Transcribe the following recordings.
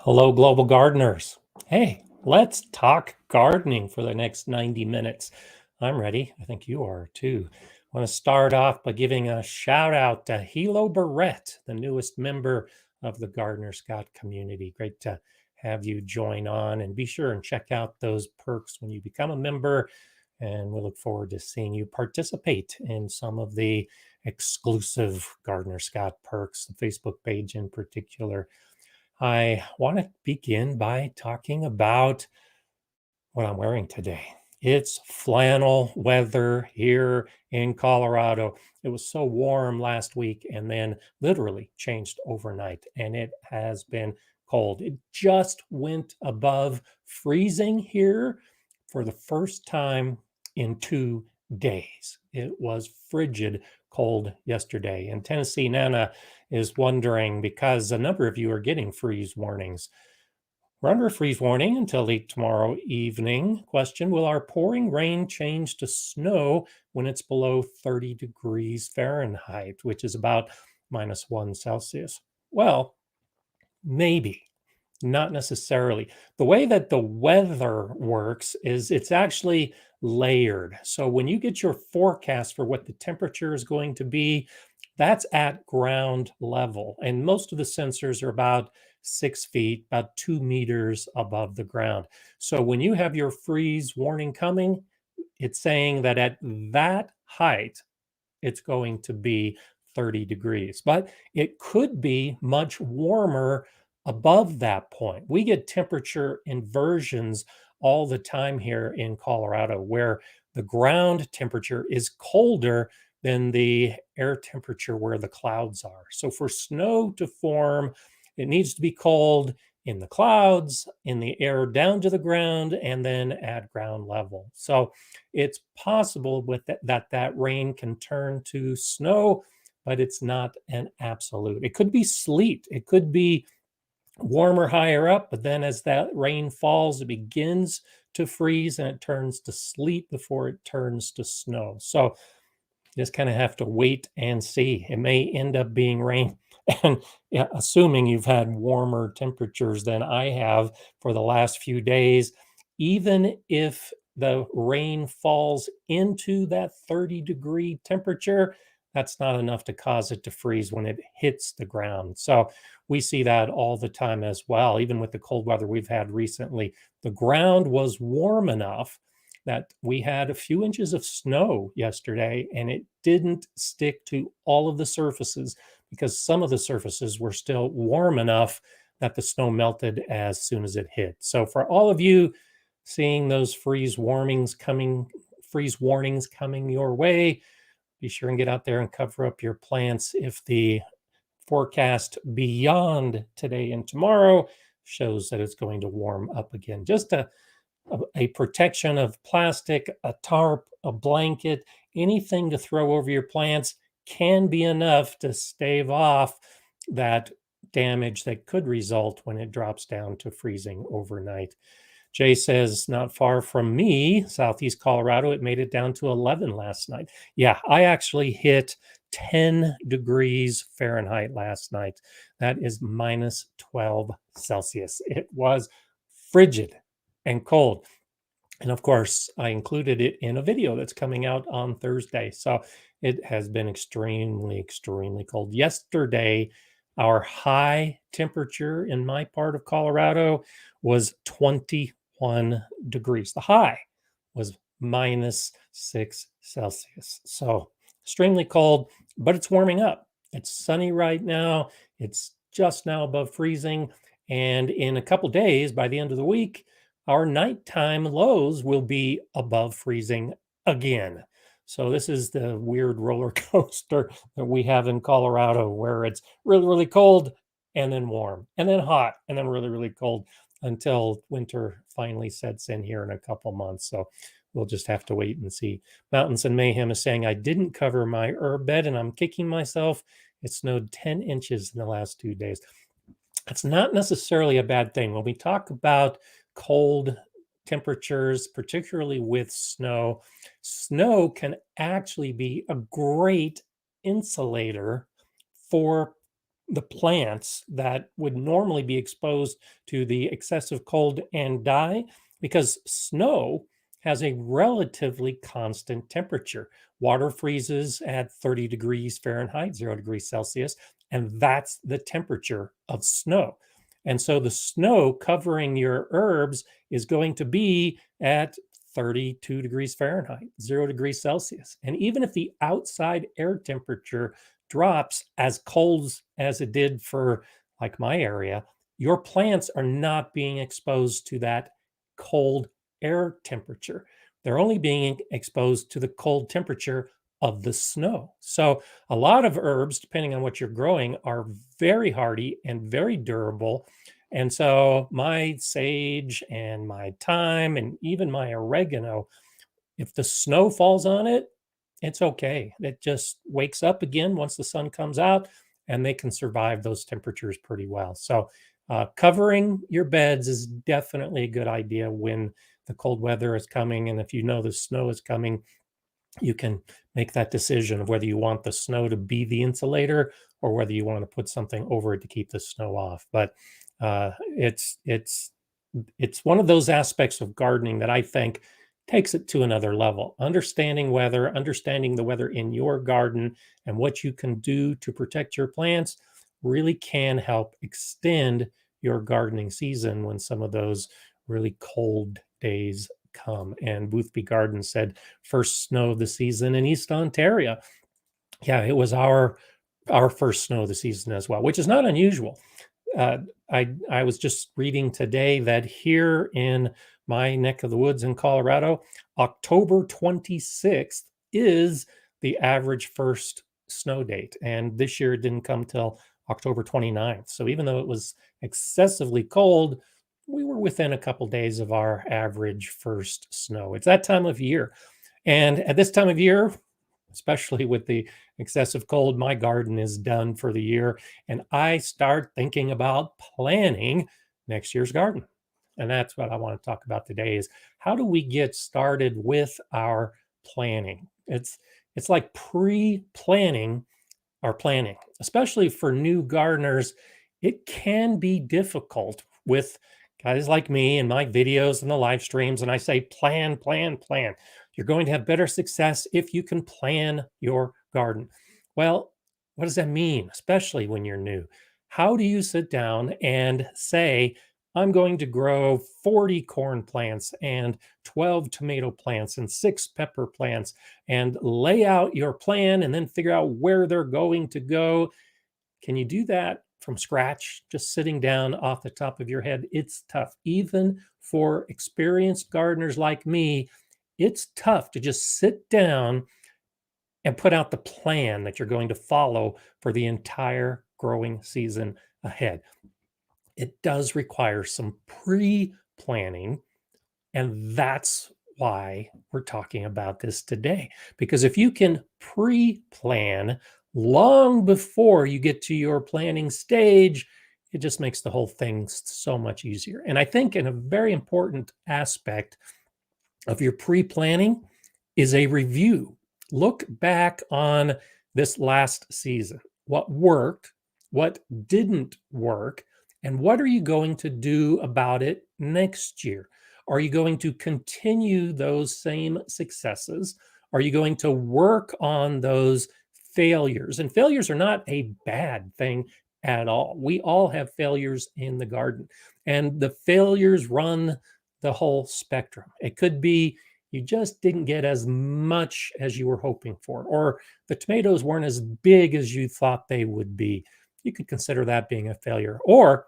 Hello, global gardeners. Hey, let's talk gardening for the next 90 minutes. I'm ready. I think you are too. I want to start off by giving a shout out to Hilo Barrett, the newest member of the Gardener Scott community. Great to have you join on, and be sure and check out those perks when you become a member. And we look forward to seeing you participate in some of the exclusive Gardener Scott perks, the Facebook page in particular. I want to begin by talking about what I'm wearing today. It's flannel weather here in Colorado. It was so warm last week and then literally changed overnight, and it has been cold. It just went above freezing here for the first time in 2 days. It was frigid cold yesterday. And Tennessee Nana is wondering, because a number of you are getting freeze warnings. We're under a freeze warning until late tomorrow evening. Question: will our pouring rain change to snow when it's below 30 degrees Fahrenheit, which is about -1 Celsius? Well, maybe, not necessarily. The way that the weather works is it's actually layered. So when you get your forecast for what the temperature is going to be, that's at ground level. And most of the sensors are about 6 feet, about 2 meters above the ground. So when you have your freeze warning coming, it's saying that at that height, it's going to be 30 degrees, but it could be much warmer above that point. We get temperature inversions all the time here in Colorado, where the ground temperature is colder than the air temperature where the clouds are. So for snow to form, it needs to be cold in the clouds, in the air down to the ground, and then at ground level. So it's possible with that rain can turn to snow, but it's not an absolute. It could be sleet. It could be warmer higher up, but then as that rain falls, it begins to freeze and it turns to sleet before it turns to snow. So you just kind of have to wait and see. It may end up being rain. And yeah, assuming you've had warmer temperatures than I have for the last few days, even if the rain falls into that 30-degree temperature, that's not enough to cause it to freeze when it hits the ground. So we see that all the time as well. Even with the cold weather we've had recently, the ground was warm enough that we had a few inches of snow yesterday, and it didn't stick to all of the surfaces because some of the surfaces were still warm enough that the snow melted as soon as it hit. So for all of you seeing those freeze warnings coming your way, be sure and get out there and cover up your plants if the forecast beyond today and tomorrow shows that it's going to warm up again. Just a protection of plastic, a tarp, a blanket, anything to throw over your plants can be enough to stave off that damage that could result when it drops down to freezing overnight. Jay says, not far from me, Southeast Colorado, it made it down to 11 last night. Yeah, I actually hit 10 degrees Fahrenheit last night. That is -12 Celsius. It was frigid and cold. And of course, I included it in a video that's coming out on Thursday. So it has been extremely, extremely cold. Yesterday, our high temperature in my part of Colorado was 21 degrees. The high was -6 Celsius. So extremely cold, but it's warming up. It's sunny right now. It's just now above freezing. And in a couple days, by the end of the week, our nighttime lows will be above freezing again. So this is the weird roller coaster that we have in Colorado, where it's really, really cold and then warm and then hot and then really, really cold until winter finally sets in here in a couple months. So we'll just have to wait and see. Mountains and Mayhem is saying, I didn't cover my herb bed and I'm kicking myself. It snowed 10 inches in the last 2 days. That's not necessarily a bad thing. When we talk about cold temperatures, particularly with snow, snow can actually be a great insulator for the plants that would normally be exposed to the excessive cold and die, because snow has a relatively constant temperature. Water freezes at 30 degrees Fahrenheit, 0 degrees Celsius, and that's the temperature of snow. And so the snow covering your herbs is going to be at 32 degrees Fahrenheit, 0 degrees Celsius. And even if the outside air temperature drops as cold as it did for like my area, your plants are not being exposed to that cold air temperature. They're only being exposed to the cold temperature of the snow. So a lot of herbs, depending on what you're growing, are very hardy and very durable. And so my sage and my thyme and even my oregano, if the snow falls on it, it's okay. It just wakes up again once the sun comes out, and they can survive those temperatures pretty well. So, covering your beds is definitely a good idea when the cold weather is coming. And if you know the snow is coming, you can make that decision of whether you want the snow to be the insulator or whether you want to put something over it to keep the snow off. But it's one of those aspects of gardening that I think takes it to another level. Understanding weather, understanding the weather in your garden, and what you can do to protect your plants really can help extend your gardening season when some of those really cold days come. And Boothby Gardens said first snow of the season in East Ontario. Yeah, it was our first snow of the season as well, which is not unusual. uh, I was just reading today that here in my neck of the woods in Colorado, October 26th is the average first snow date. And this year it didn't come till October 29th. So even though it was excessively cold, we were within a couple days of our average first snow. It's that time of year. And at this time of year, especially with the excessive cold, my garden is done for the year. And I start thinking about planning next year's garden. And that's what I want to talk about today is how do we get started with our planning? It's like pre-planning our planning, especially for new gardeners. It can be difficult with guys like me and my videos and the live streams. And I say, plan, plan, plan. You're going to have better success if you can plan your garden. Well, what does that mean, especially when you're new? How do you sit down and say, I'm going to grow 40 corn plants and 12 tomato plants and 6 pepper plants, and lay out your plan and then figure out where they're going to go? Can you do that from scratch, just sitting down off the top of your head? It's tough. Even for experienced gardeners like me, it's tough to just sit down and put out the plan that you're going to follow for the entire growing season ahead. It does require some pre-planning, and that's why we're talking about this today. Because if you can pre-plan long before you get to your planning stage, it just makes the whole thing so much easier. And I think in a very important aspect of your pre-planning is a review. Look back on this last season. What worked? What didn't work? And what are you going to do about it next year? Are you going to continue those same successes? Are you going to work on those failures? And failures are not a bad thing at all. We all have failures in the garden, and the failures run the whole spectrum. It could be you just didn't get as much as you were hoping for, or the tomatoes weren't as big as you thought they would be. You could consider that being a failure. Or,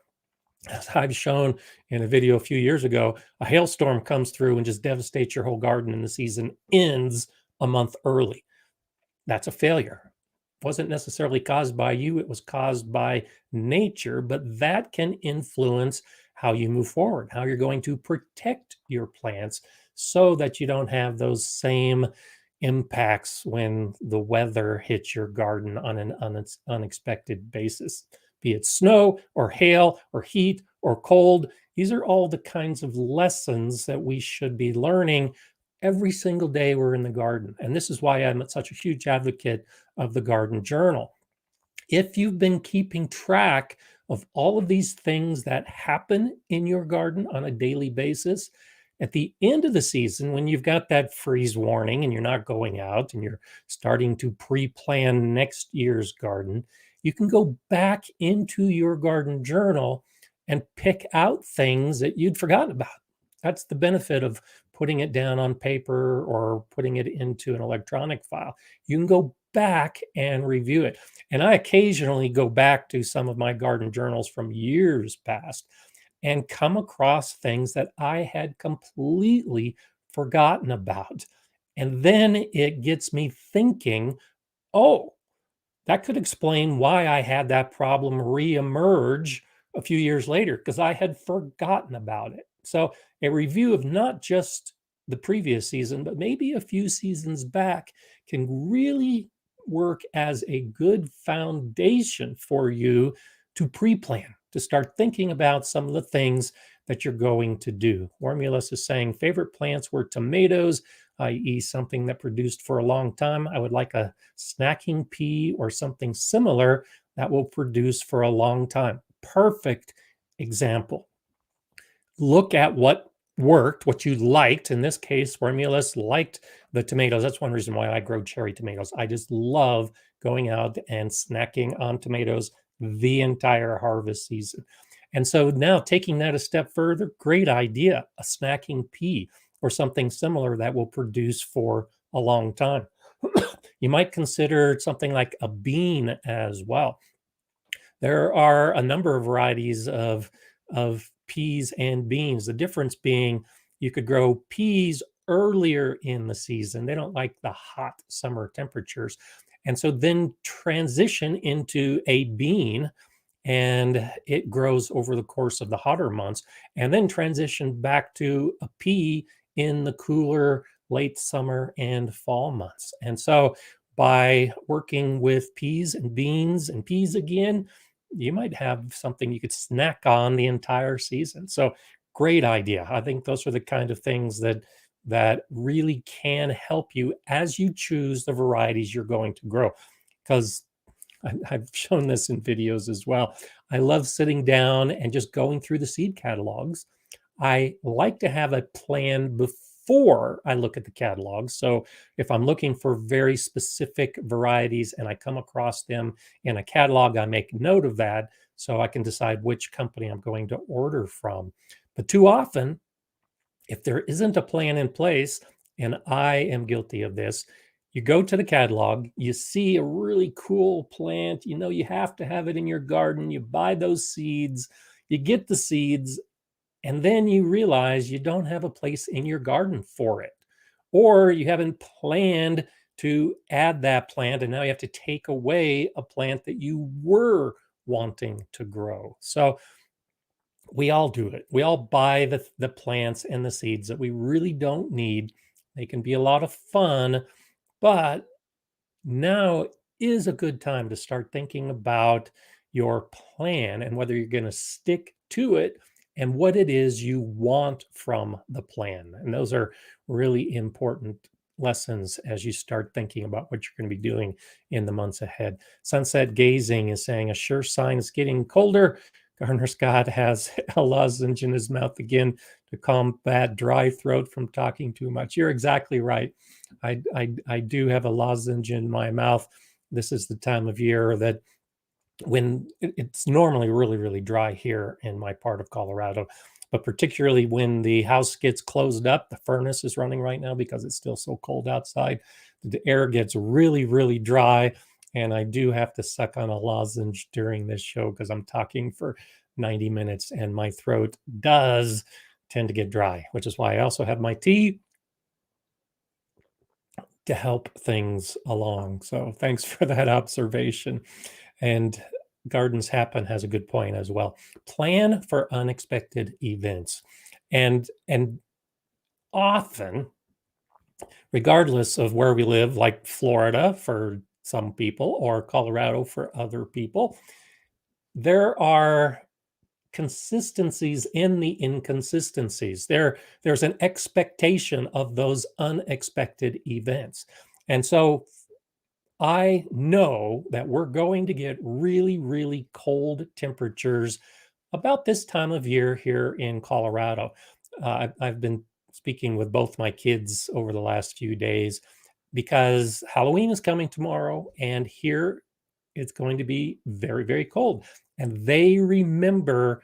as I've shown in a video a few years ago, a hailstorm comes through and just devastates your whole garden, and the season ends a month early. That's a failure. It wasn't necessarily caused by you, it was caused by nature, but that can influence how you move forward, how you're going to protect your plants so that you don't have those same impacts when the weather hits your garden on an unexpected basis, be it snow or hail or heat or cold. These are all the kinds of lessons that we should be learning every single day we're in the garden. And this is why I'm such a huge advocate of the garden journal. If you've been keeping track of all of these things that happen in your garden on a daily basis, at the end of the season, when you've got that freeze warning and you're not going out and you're starting to pre-plan next year's garden, you can go back into your garden journal and pick out things that you'd forgotten about. That's the benefit of putting it down on paper or putting it into an electronic file. You can go back and review it. And I occasionally go back to some of my garden journals from years past and come across things that I had completely forgotten about. And then it gets me thinking, oh, that could explain why I had that problem reemerge a few years later because I had forgotten about it. So, a review of not just the previous season, but maybe a few seasons back can really work as a good foundation for you to pre plan, to start thinking about some of the things that you're going to do. Warmulus is saying favorite plants were tomatoes, i.e., something that produced for a long time. I would like a snacking pea or something similar that will produce for a long time. Perfect example. Look at what worked, what you liked. In this case, Romulus liked the tomatoes. That's one reason why I grow cherry tomatoes. I just love going out and snacking on tomatoes the entire harvest season. And so now taking that a step further, great idea, a snacking pea or something similar that will produce for a long time. You might consider something like a bean as well. There are a number of varieties of peas and beans. The difference being you could grow peas earlier in the season. They don't like the hot summer temperatures. And so then transition into a bean and it grows over the course of the hotter months, and then transition back to a pea in the cooler late summer and fall months. And so by working with peas and beans and peas again, you might have something you could snack on the entire season. So great idea. I think those are the kind of things that really can help you as you choose the varieties you're going to grow. Because I've shown this in videos as well. I love sitting down and just going through the seed catalogs. I like to have a plan before I look at the catalogs. So if I'm looking for very specific varieties and I come across them in a catalog, I make note of that so I can decide which company I'm going to order from. But too often, if there isn't a plan in place, and I am guilty of this, you go to the catalog, you see a really cool plant, you know you have to have it in your garden, you buy those seeds, you get the seeds, and then you realize you don't have a place in your garden for it. Or you haven't planned to add that plant, and now you have to take away a plant that you were wanting to grow. So we all do it. We all buy the plants and the seeds that we really don't need. They can be a lot of fun, but now is a good time to start thinking about your plan and whether you're going to stick to it and what it is you want from the plan. And those are really important lessons as you start thinking about what you're going to be doing in the months ahead. Sunset Gazing is saying a sure sign it's getting colder. Garner Scott has a lozenge in his mouth again to combat dry throat from talking too much. You're exactly right. I do have a lozenge in my mouth. This is the time of year that when it's normally really, really dry here in my part of Colorado, but particularly when the house gets closed up, the furnace is running right now because it's still so cold outside. The air gets really, really dry. And I do have to suck on a lozenge during this show because I'm talking for 90 minutes and my throat does tend to get dry, which is why I also have my tea to help things along. So thanks for that observation. And Gardens Happen has a good point as well. Plan for unexpected events. And often, regardless of where we live, like Florida for some people or Colorado for other people, there are consistencies in the inconsistencies. There's an expectation of those unexpected events. And so I know that we're going to get really, really cold temperatures about this time of year here in Colorado. I've been speaking with both my kids over the last few days because Halloween is coming tomorrow, and here it's going to be very, very cold. And they remember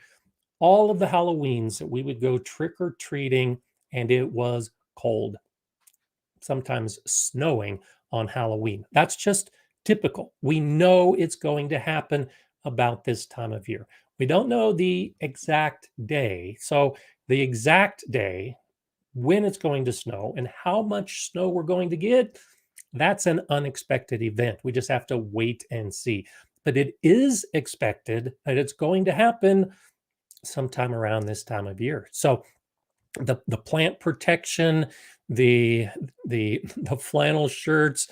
all of the Halloweens that we would go trick or treating, and it was cold, sometimes snowing on Halloween. That's just typical. We know it's going to happen about this time of year. We don't know the exact day. So, the exact day when it's going to snow and how much snow we're going to get, that's an unexpected event. We just have to wait and see. But it is expected that it's going to happen sometime around this time of year. So, the plant protection, the the flannel shirts,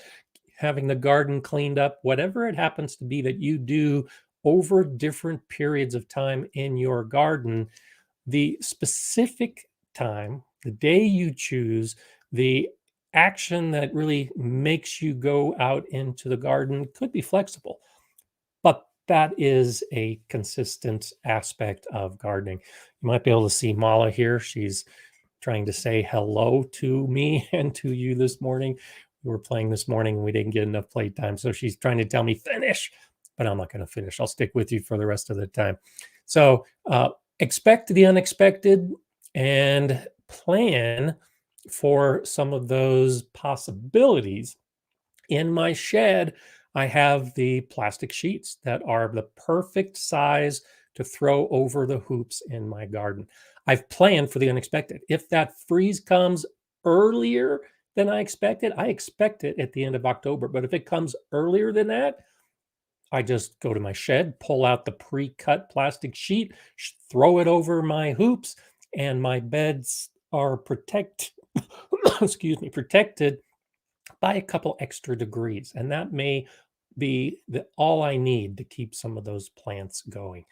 having the garden cleaned up, whatever it happens to be that you do over different periods of time in your garden, the specific time, the day you choose, the action that really makes you go out into the garden could be flexible. But that is a consistent aspect of gardening. You might be able to see Mala here. She's trying to say hello to me and to you this morning. We were playing this morning and we didn't get enough playtime. So she's trying to tell me finish, but I'm not going to finish. I'll stick with you for the rest of the time. So expect the unexpected and plan for some of those possibilities. In my shed, I have the plastic sheets that are the perfect size to throw over the hoops in my garden. I've planned for the unexpected. If that freeze comes earlier than I expect it at the end of October. But if it comes earlier than that, I just go to my shed, pull out the pre-cut plastic sheet, throw it over my hoops, and my beds are protected by a couple extra degrees. And that may be all I need to keep some of those plants going.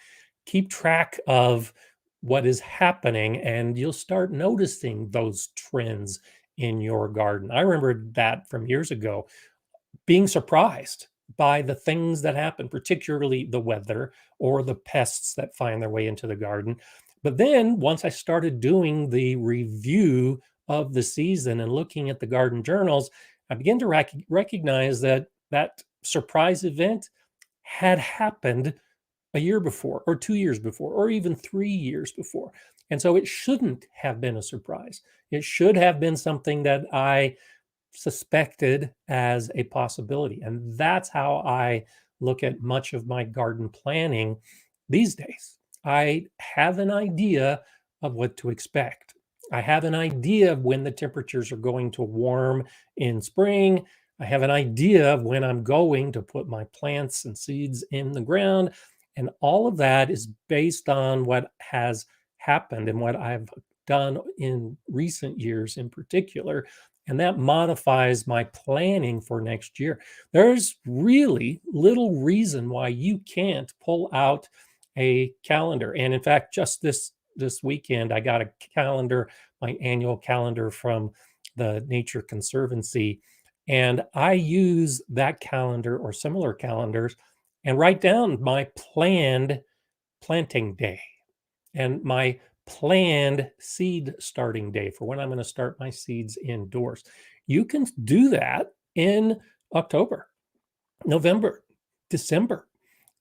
Keep track of what is happening, and you'll start noticing those trends in your garden. I remember that from years ago, being surprised by the things that happen, particularly the weather or the pests that find their way into the garden. But then once I started doing the review of the season and looking at the garden journals, I began to recognize that that surprise event had happened a year before, or 2 years before, or even 3 years before. And so it shouldn't have been a surprise. It should have been something that I suspected as a possibility. And that's how I look at much of my garden planning these days. I have an idea of what to expect. I have an idea of when the temperatures are going to warm in spring. I have an idea of when I'm going to put my plants and seeds in the ground. And all of that is based on what has happened and what I've done in recent years in particular. And that modifies my planning for next year. There's really little reason why you can't pull out a calendar. And in fact, just this weekend, I got a calendar, my annual calendar from the Nature Conservancy. And I use that calendar or similar calendars and write down my planned planting day and my planned seed starting day for when I'm going to start my seeds indoors. You can do that in October, November, December.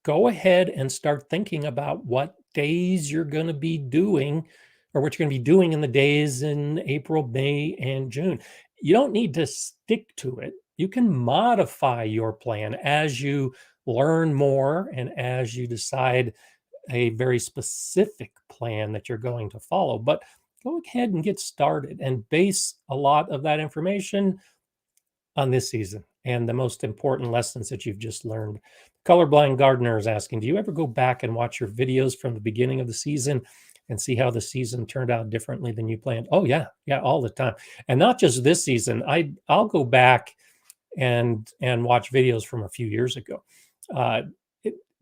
Go ahead and start thinking about what days you're going to be doing or what you're going to be doing in the days in April, May, and June. You don't need to stick to it. You can modify your plan as you learn more and as you decide a very specific plan that you're going to follow. But go ahead and get started and base a lot of that information on this season and the most important lessons that you've just learned. Colorblind Gardener is asking, do you ever go back and watch your videos from the beginning of the season and see how the season turned out differently than you planned? Oh yeah, all the time. And not just this season. I'll go back and watch videos from a few years ago. Uh,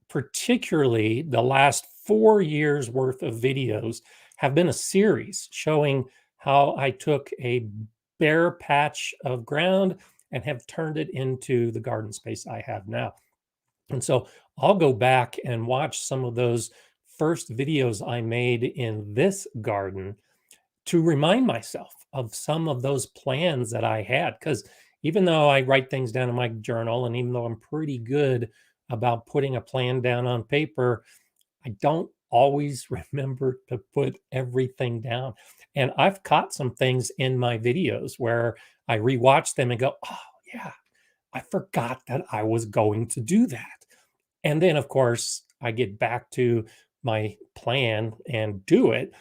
Particularly the last 4 years worth of videos have been a series showing how I took a bare patch of ground and have turned it into the garden space I have now. And so I'll go back and watch some of those first videos I made in this garden to remind myself of some of those plans that I had. Because even though I write things down in my journal, and even though I'm pretty good about putting a plan down on paper, I don't always remember to put everything down. And I've caught some things in my videos where I rewatch them and go, oh, yeah, I forgot that I was going to do that. And then, of course, I get back to my plan and do it.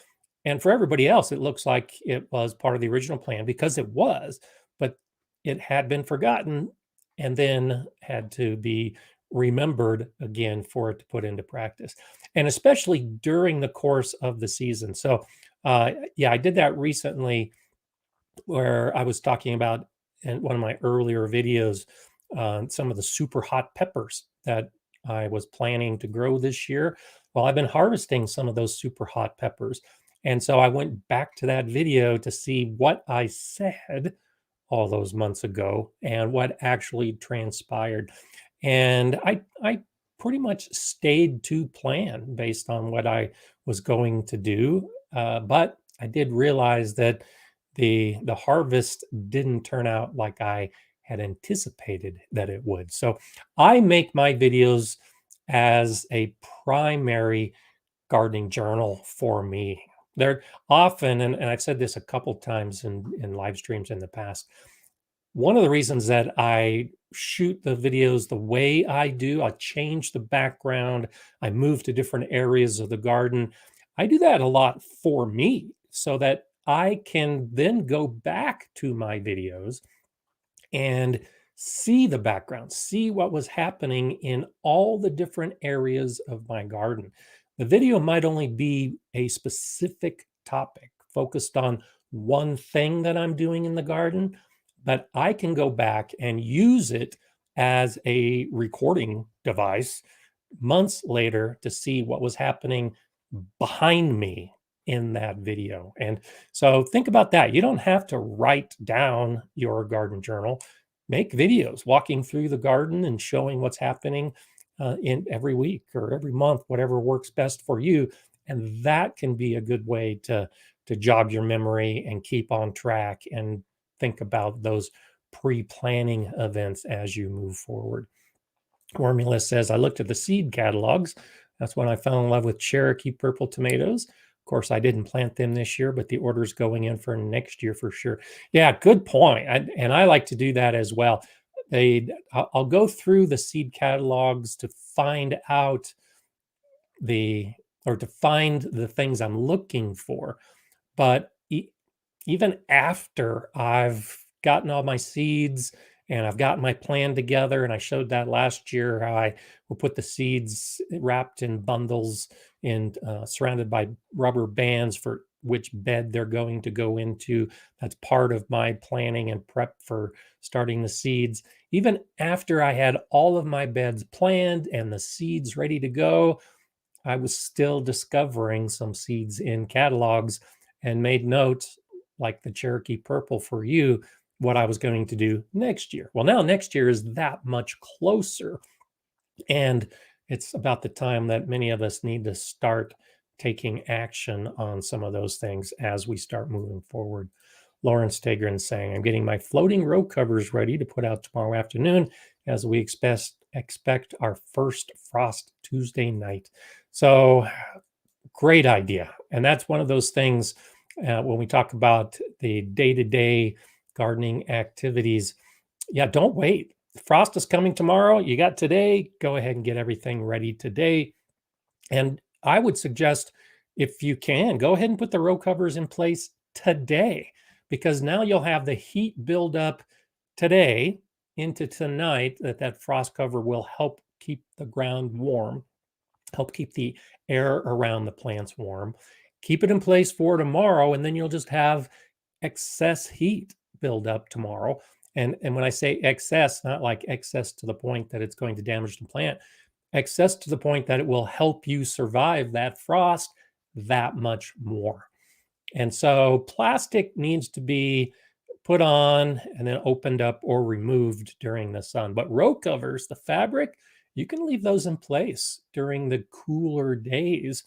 And for everybody else, it looks like it was part of the original plan because it was, but it had been forgotten and then had to be remembered again for it to put into practice. And especially during the course of the season. So, yeah, I did that recently where I was talking about in one of my earlier videos some of the super hot peppers that I was planning to grow this year. Well, I've been harvesting some of those super hot peppers. And so I went back to that video to see what I said all those months ago and what actually transpired. And I pretty much stayed to plan based on what I was going to do. But I did realize that the harvest didn't turn out like I had anticipated that it would. So I make my videos as a primary gardening journal for me. They're often, and I've said this a couple times in live streams in the past, one of the reasons that I shoot the videos the way I do, I change the background, I move to different areas of the garden. I do that a lot for me so that I can then go back to my videos and see the background, see what was happening in all the different areas of my garden. The video might only be a specific topic focused on one thing that I'm doing in the garden, but I can go back and use it as a recording device months later to see what was happening behind me in that video. And so think about that. You don't have to write down your garden journal. Make videos walking through the garden and showing what's happening in every week or every month, whatever works best for you. And that can be a good way to jog your memory and keep on track and think about those pre-planning events as you move forward. Formula says, I looked at the seed catalogs. That's when I fell in love with Cherokee purple tomatoes. Of course, I didn't plant them this year, but the order's going in for next year for sure. Yeah, good point. And I like to do that as well. I'll go through the seed catalogs to find out to find the things I'm looking for. But even after I've gotten all my seeds and I've gotten my plan together, and I showed that last year how I will put the seeds wrapped in bundles and surrounded by rubber bands for which bed they're going to go into. That's part of my planning and prep for starting the seeds. Even after I had all of my beds planned and the seeds ready to go, I was still discovering some seeds in catalogs and made notes like the Cherokee purple for you, what I was going to do next year. Well, now next year is that much closer. And it's about the time that many of us need to start taking action on some of those things as we start moving forward. Lawrence Tegrin saying, I'm getting my floating row covers ready to put out tomorrow afternoon as we expect our first frost Tuesday night. So great idea. And that's one of those things when we talk about the day-to-day gardening activities. Yeah, don't wait. Frost is coming tomorrow. You got today. Go ahead and get everything ready today. And I would suggest, if you can, go ahead and put the row covers in place today, because now you'll have the heat build up today into tonight that frost cover will help keep the ground warm, help keep the air around the plants warm. Keep it in place for tomorrow, and then you'll just have excess heat build up tomorrow. And when I say excess, not like excess to the point that it's going to damage the plant, excess to the point that it will help you survive that frost that much more. And so plastic needs to be put on and then opened up or removed during the sun. But row covers, the fabric, you can leave those in place during the cooler days.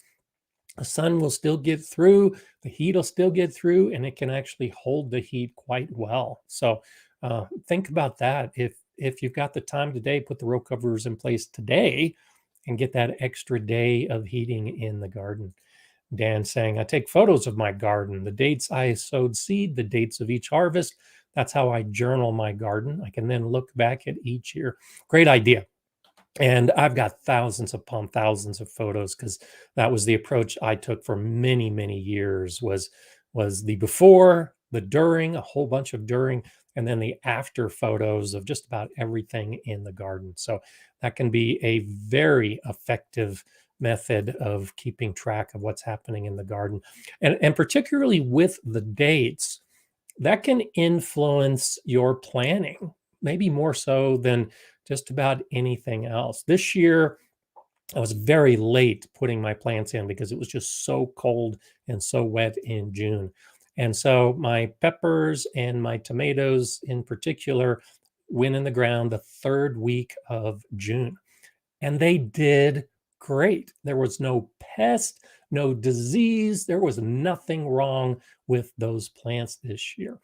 The sun will still get through, the heat will still get through, and it can actually hold the heat quite well. So think about that. If you've got the time today, put the row covers in place today and get that extra day of heating in the garden. Dan saying, I take photos of my garden, the dates I sowed seed, the dates of each harvest. That's how I journal my garden. I can then look back at each year. Great idea. And I've got thousands upon thousands of photos because that was the approach I took for many, many years was the before, the during, a whole bunch of during, and then the after photos of just about everything in the garden. So that can be a very effective method of keeping track of what's happening in the garden. And particularly with the dates, that can influence your planning, maybe more so than just about anything else. This year, I was very late putting my plants in because it was just so cold and so wet in June. And so my peppers and my tomatoes in particular went in the ground the third week of June. And they did great. There was no pest, no disease. There was nothing wrong with those plants this year.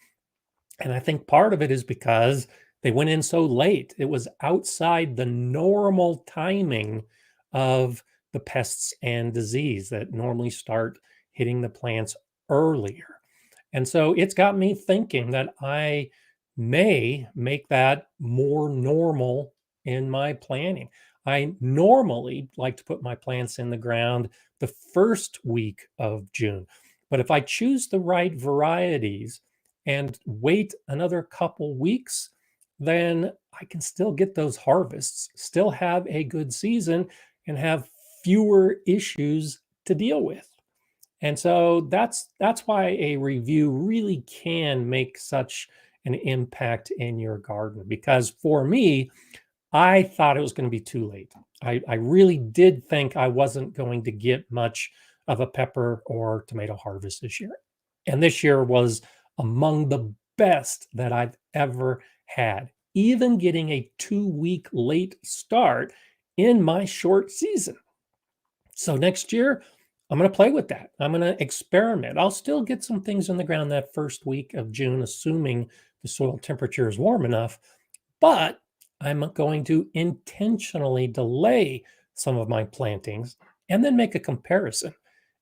And I think part of it is because they went in so late. It was outside the normal timing of the pests and disease that normally start hitting the plants earlier. And so it's got me thinking that I may make that more normal in my planning. I normally like to put my plants in the ground the first week of June. But if I choose the right varieties and wait another couple weeks, then I can still get those harvests, still have a good season, and have fewer issues to deal with. And so that's why a review really can make such an impact in your garden. Because for me, I thought it was going to be too late. I really did think I wasn't going to get much of a pepper or tomato harvest this year. And this year was among the best that I've ever had, even getting a 2-week late start in my short season. So next year, I'm going to play with that. I'm going to experiment. I'll still get some things in the ground that first week of June, assuming the soil temperature is warm enough. But I'm going to intentionally delay some of my plantings and then make a comparison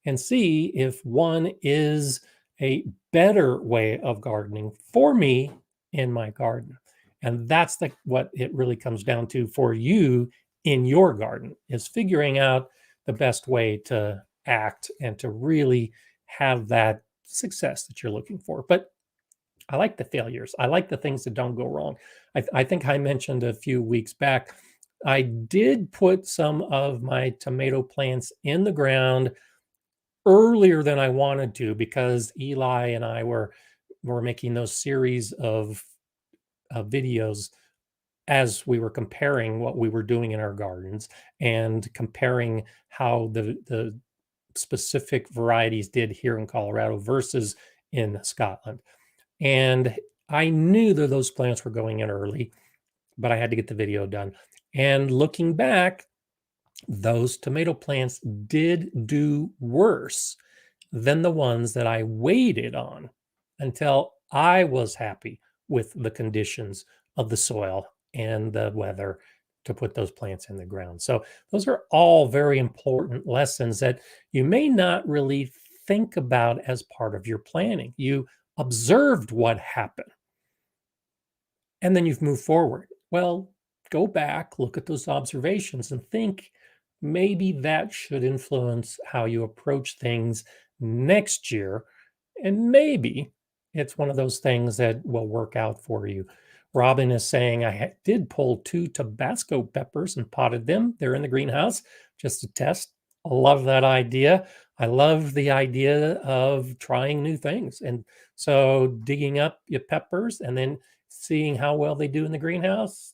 and see if one is a better way of gardening for me in my garden. And that's what it really comes down to for you in your garden, is figuring out the best way to act and to really have that success that you're looking for. But I like the failures. I like the things that don't go wrong. I think I mentioned a few weeks back, I did put some of my tomato plants in the ground earlier than I wanted to because Eli and I were making those series of videos as we were comparing what we were doing in our gardens and comparing how the specific varieties did here in Colorado versus in Scotland. And I knew that those plants were going in early, but I had to get the video done. And looking back, those tomato plants did do worse than the ones that I waited on until I was happy with the conditions of the soil and the weather to put those plants in the ground. So those are all very important lessons that you may not really think about as part of your planning. You observed what happened and then you've moved forward. Well, go back, look at those observations and think maybe that should influence how you approach things next year. And maybe it's one of those things that will work out for you. Robin is saying, I did pull 2 Tabasco peppers and potted them. They're in the greenhouse just to test. I love that idea. I love the idea of trying new things. And so digging up your peppers and then seeing how well they do in the greenhouse.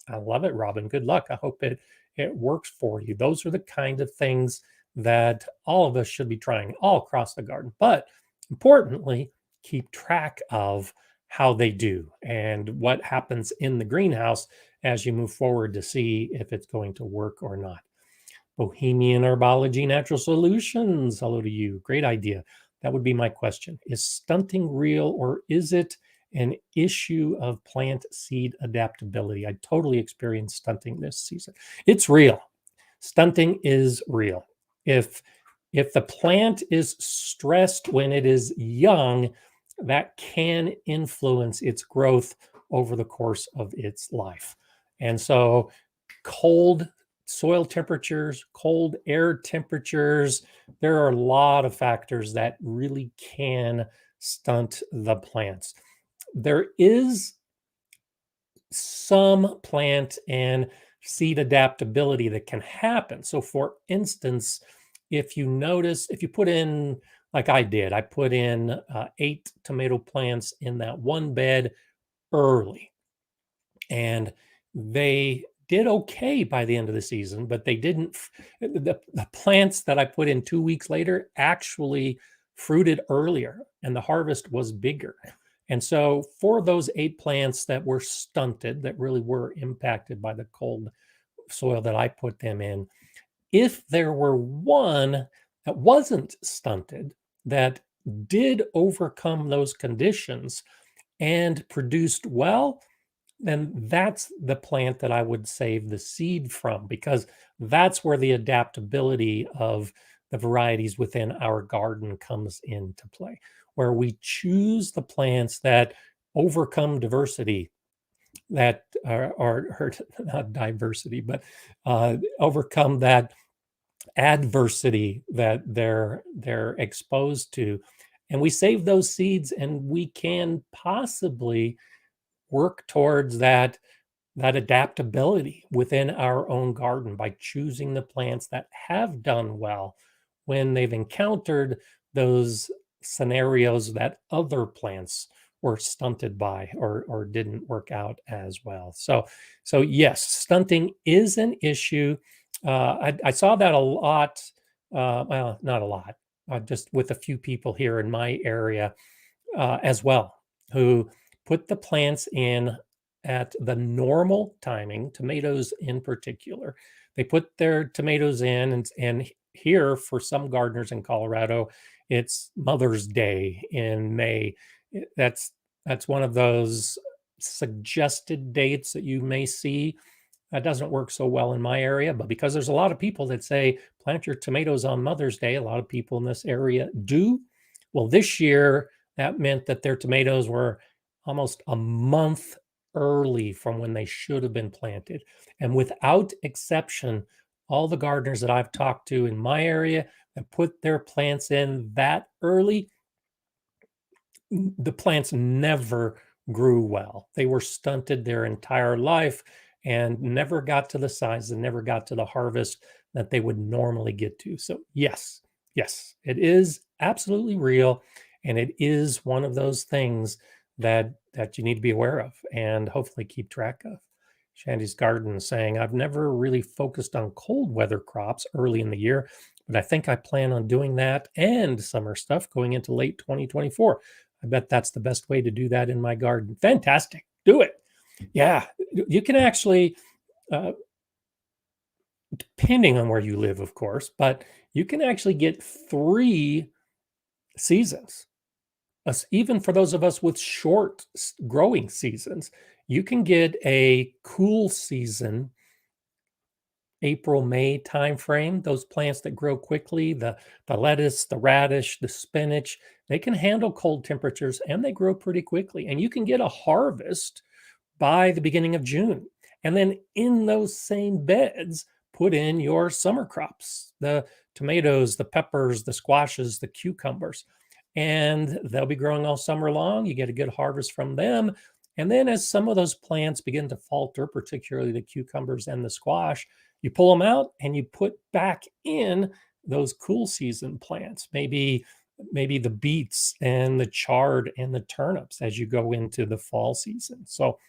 I love it, Robin. Good luck. I hope it works for you. Those are the kind of things that all of us should be trying all across the garden. But importantly, keep track of how they do and what happens in the greenhouse as you move forward to see if it's going to work or not. Bohemian Herbology Natural Solutions. Hello to you. Great idea. That would be my question. Is stunting real, or is it an issue of plant seed adaptability? I totally experienced stunting this season. It's real. Stunting is real. If the plant is stressed when it is young, that can influence its growth over the course of its life. And so cold soil temperatures, cold air temperatures, there are a lot of factors that really can stunt the plants. There is some plant and seed adaptability that can happen. So, for instance, if you put in, like I did, I put in 8 tomato plants in that one bed early, and they did okay by the end of the season, but they didn't. The plants that I put in 2 weeks later actually fruited earlier, and the harvest was bigger. And so, for those 8 plants that were stunted, that really were impacted by the cold soil that I put them in, if there were one that wasn't stunted, that did overcome those conditions and produced well, then that's the plant that I would save the seed from, because that's where the adaptability of the varieties within our garden comes into play, where we choose the plants that overcome diversity, that are not diversity, but overcome that adversity that they're exposed to, and we save those seeds, and we can possibly work towards that adaptability within our own garden by choosing the plants that have done well when they've encountered those scenarios that other plants were stunted by, or didn't work out as well. So yes, stunting is an issue. I saw that a lot. Well, not a lot, just with a few people here in my area as well, who put the plants in at the normal timing, tomatoes in particular. They put their tomatoes in, and here for some gardeners in Colorado, it's Mother's Day in May. That's one of those suggested dates that you may see. That doesn't work so well in my area, but because there's a lot of people that say plant your tomatoes on Mother's Day, a lot of people in this area do. Well, this year, that meant that their tomatoes were almost a month early from when they should have been planted. And without exception, all the gardeners that I've talked to in my area that put their plants in that early, the plants never grew well. They were stunted their entire life and never got to the size and never got to the harvest that they would normally get to. So yes, it is absolutely real, and it is one of those things that you need to be aware of and hopefully keep track of. Shandy's Garden saying, I've never really focused on cold weather crops early in the year, but I think I plan on doing that and summer stuff going into late 2024. I bet that's the best way to do that in my garden. Fantastic. Do it. Yeah, you can actually, depending on where you live, of course, but you can actually get 3 seasons. Even for those of us with short growing seasons, you can get a cool season, April, May timeframe. Those plants that grow quickly, the lettuce, the radish, the spinach, they can handle cold temperatures and they grow pretty quickly. And you can get a harvest by the beginning of June. And then in those same beds, put in your summer crops, the tomatoes, the peppers, the squashes, the cucumbers, and they'll be growing all summer long. You get a good harvest from them. And then as some of those plants begin to falter, particularly the cucumbers and the squash, you pull them out and you put back in those cool season plants, maybe the beets and the chard and the turnips as you go into the fall season. So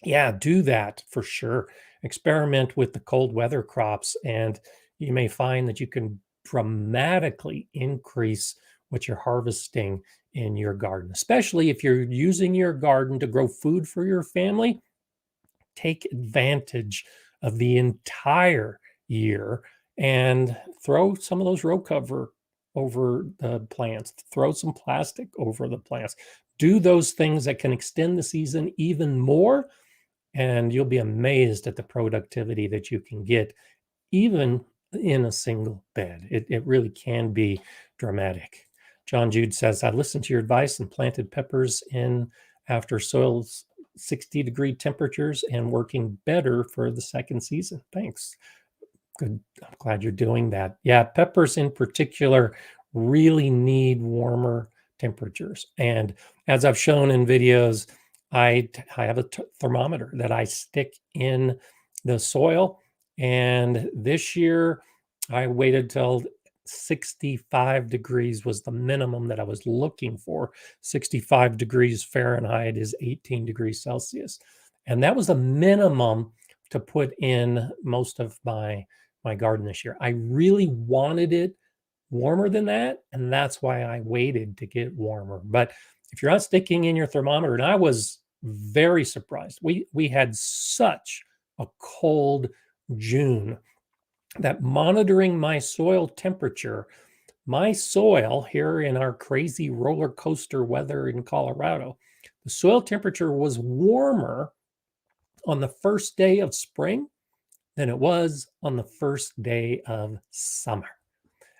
yeah, do that for sure. Experiment with the cold weather crops, and you may find that you can dramatically increase what you're harvesting in your garden, especially if you're using your garden to grow food for your family. Take advantage of the entire year and throw some of those row cover over the plants, throw some plastic over the plants. Do those things that can extend the season even more, and you'll be amazed at the productivity that you can get even in a single bed. It really can be dramatic. John Jude says, I listened to your advice and planted peppers in after soil's 60-degree temperatures and working better for the second season. Thanks. Good. I'm glad you're doing that. Yeah, peppers in particular really need warmer temperatures. And as I've shown in videos, I have a thermometer that I stick in the soil. And this year, I waited till 65 degrees was the minimum that I was looking for. 65 degrees Fahrenheit is 18 degrees Celsius. And that was the minimum to put in most of my garden this year. I really wanted it warmer than that, and that's why I waited to get warmer. But if you're not sticking in your thermometer, and I was very surprised. We had such a cold June that monitoring my soil temperature, my soil here in our crazy roller coaster weather in Colorado, the soil temperature was warmer on the first day of spring than it was on the first day of summer.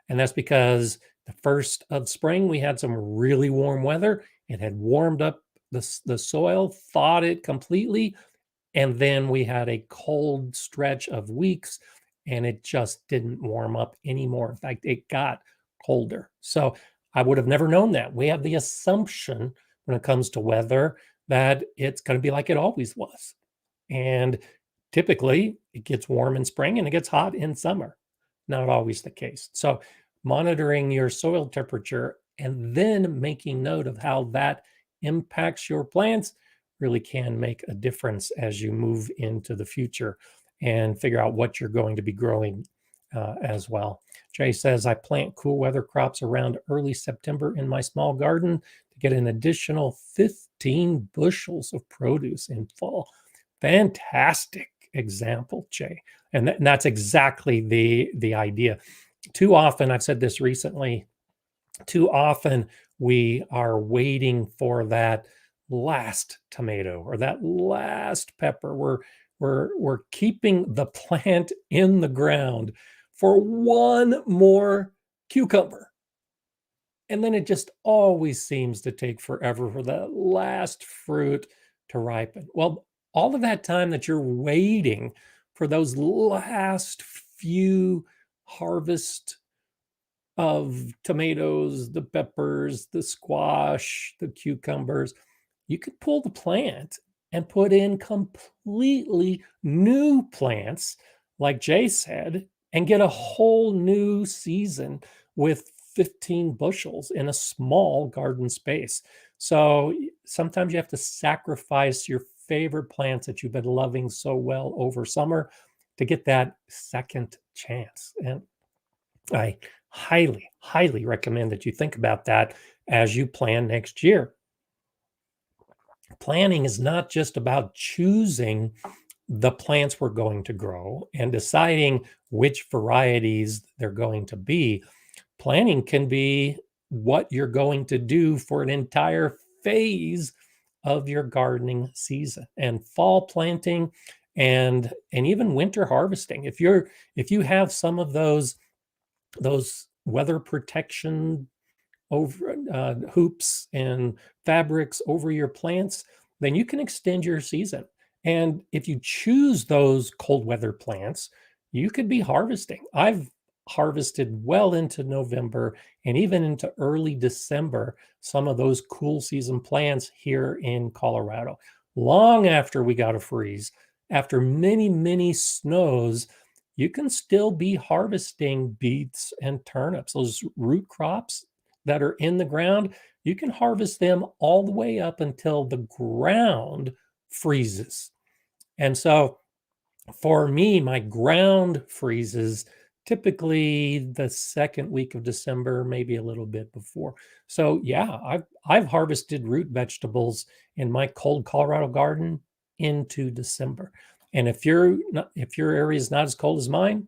And that's because the first of spring, we had some really warm weather. It had warmed up the soil, thawed it completely. And then we had a cold stretch of weeks and it just didn't warm up anymore. In fact, it got colder. So I would have never known that. We have the assumption when it comes to weather that it's going to be like it always was. And typically it gets warm in spring and it gets hot in summer. Not always the case. So monitoring your soil temperature and then making note of how that impacts your plants really can make a difference as you move into the future and figure out what you're going to be growing as well. Jay says, I plant cool weather crops around early September in my small garden to get an additional 15 bushels of produce in fall. Fantastic example, Jay. And that's exactly the idea. Too often, I've said this recently, too often we are waiting for that last tomato or that last pepper. We're keeping the plant in the ground for one more cucumber. And then it just always seems to take forever for that last fruit to ripen. Well, all of that time that you're waiting for those last few harvest of tomatoes, the peppers, the squash, the cucumbers, you could pull the plant and put in completely new plants, like Jay said, and get a whole new season with 15 bushels in a small garden space. So sometimes you have to sacrifice your favorite plants that you've been loving so well over summer to get that second chance. And I highly, highly recommend that you think about that as you plan next year. Planning is not just about choosing the plants we're going to grow and deciding which varieties they're going to be. Planning can be what you're going to do for an entire phase of your gardening season, and fall planting and even winter harvesting. If you have some of those weather protection over hoops and fabrics over your plants, then you can extend your season. And if you choose those cold weather plants, you could be harvesting. I've harvested well into November and even into early December some of those cool season plants here in Colorado. Long after we got a freeze, after many, many snows, you can still be harvesting beets and turnips, those root crops that are in the ground. You can harvest them all the way up until the ground freezes. And so for me, my ground freezes typically the second week of December, maybe a little bit before. So yeah, I've harvested root vegetables in my cold Colorado garden into December. And if if your area is not as cold as mine,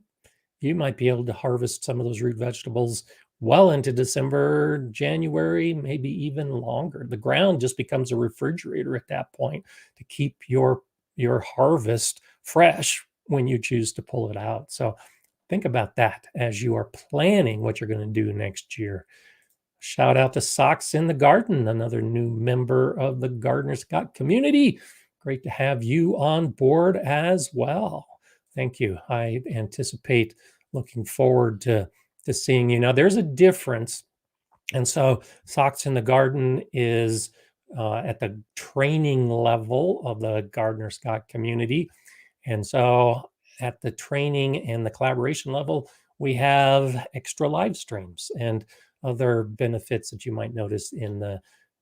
you might be able to harvest some of those root vegetables well into December, January, maybe even longer. The ground just becomes a refrigerator at that point to keep your harvest fresh when you choose to pull it out. So think about that as you are planning what you're going to do next year. Shout out to Socks in the Garden, another new member of the Gardener Scott community. Great to have you on board as well. Thank you. I anticipate looking forward to seeing you. Now, there's a difference. And so, Socks in the Garden is at the training level of the Gardener Scott community. And so at the training and the collaboration level, we have extra live streams and other benefits that you might notice in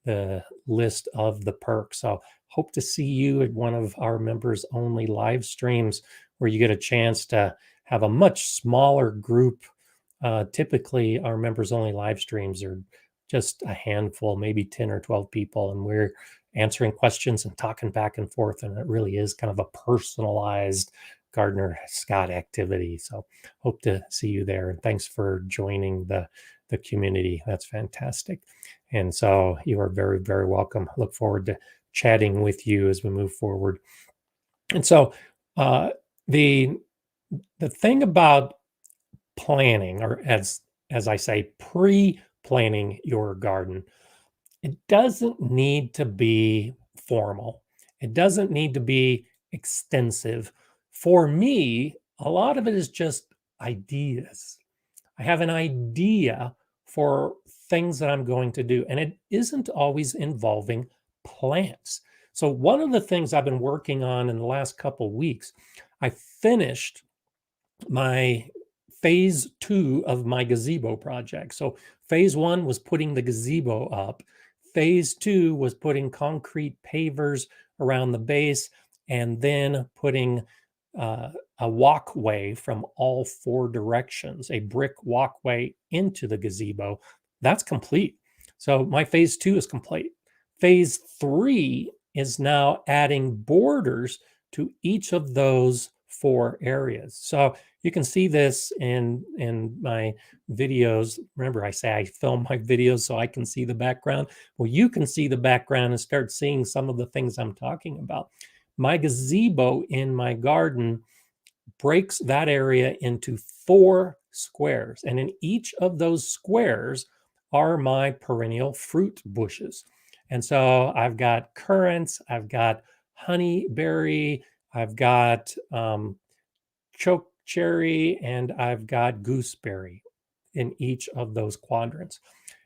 the list of the perks. So hope to see you at one of our members only live streams where you get a chance to have a much smaller group. Typically, our members only live streams are just a handful, maybe 10 or 12 people, and we're answering questions and talking back and forth. And it really is kind of a personalized Gardener Scott activity. So hope to see you there. And thanks for joining the community. That's fantastic. And so you are very, very welcome. Look forward to chatting with you as we move forward. And so the thing about planning, or as I say, pre-planning your garden, it doesn't need to be formal. It doesn't need to be extensive. For me, a lot of it is just ideas. I have an idea for things that I'm going to do, and it isn't always involving plants. So one of the things I've been working on in the last couple of weeks, I finished my phase 2 of my gazebo project. So phase 1 was putting the gazebo up. Phase 2 was putting concrete pavers around the base and then putting a walkway from all 4 directions, a brick walkway into the gazebo. That's complete. So my phase 2 is complete. Phase 3 is now adding borders to each of those 4 areas. So you can see this in my videos. Remember, I say I film my videos so I can see the background. Well, you can see the background and start seeing some of the things I'm talking about. My gazebo in my garden breaks that area into 4 squares. And in each of those squares are my perennial fruit bushes. And so I've got currants, I've got honeyberry, I've got choke cherry, and I've got gooseberry in each of those quadrants.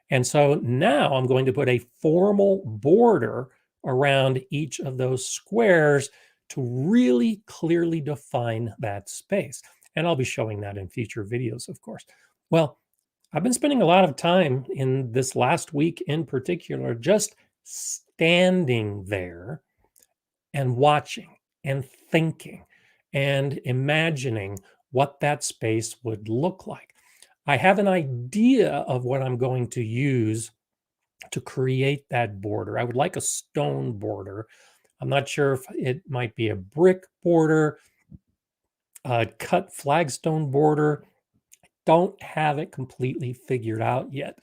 And so now I'm going to put a formal border around each of those squares to really clearly define that space. And I'll be showing that in future videos, of course. Well, I've been spending a lot of time in this last week in particular, just standing there and watching and thinking and imagining what that space would look like. I have an idea of what I'm going to use to create that border. I would like a stone border. I'm not sure if it might be a brick border, a cut flagstone border. Don't have it completely figured out yet.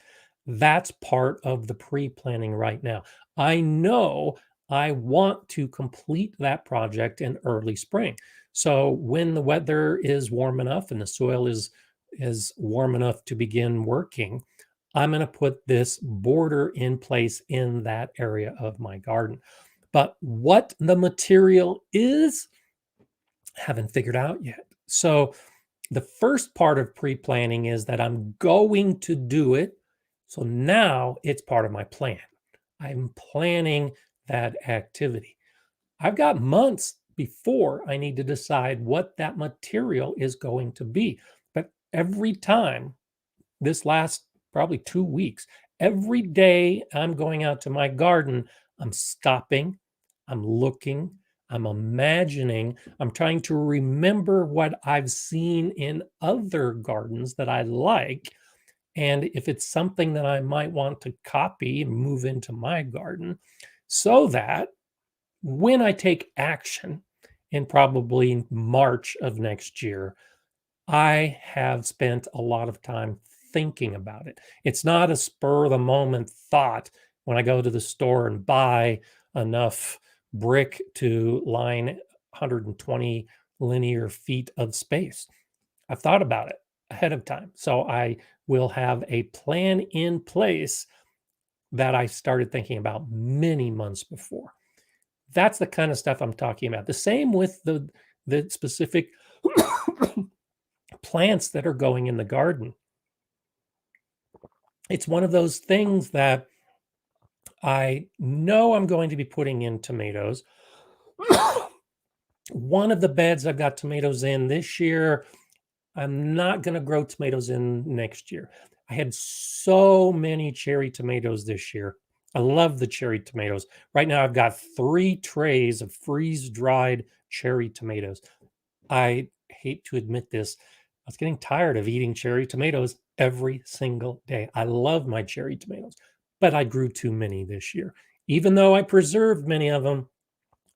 That's part of the pre-planning right now. I know I want to complete that project in early spring. So when the weather is warm enough and the soil is warm enough to begin working, I'm going to put this border in place in that area of my garden. But what the material is, haven't figured out yet. So the first part of pre-planning is that I'm going to do it. So now it's part of my plan. I'm planning that activity. I've got months before I need to decide what that material is going to be. But every time, this last probably 2 weeks, every day I'm going out to my garden, I'm stopping, I'm looking, I'm imagining, I'm trying to remember what I've seen in other gardens that I like. And if it's something that I might want to copy and move into my garden, so that when I take action in probably March of next year, I have spent a lot of time thinking about it. It's not a spur of the moment thought when I go to the store and buy enough brick to line 120 linear feet of space. I've thought about it ahead of time. So I will have a plan in place that I started thinking about many months before. That's the kind of stuff I'm talking about. The same with the specific plants that are going in the garden. It's one of those things that I know I'm going to be putting in tomatoes. One of the beds I've got tomatoes in this year, I'm not going to grow tomatoes in next year. I had so many cherry tomatoes this year. I love the cherry tomatoes. Right now, I've got 3 trays of freeze dried cherry tomatoes. I hate to admit this. I was getting tired of eating cherry tomatoes every single day. I love my cherry tomatoes, but I grew too many this year. Even though I preserved many of them,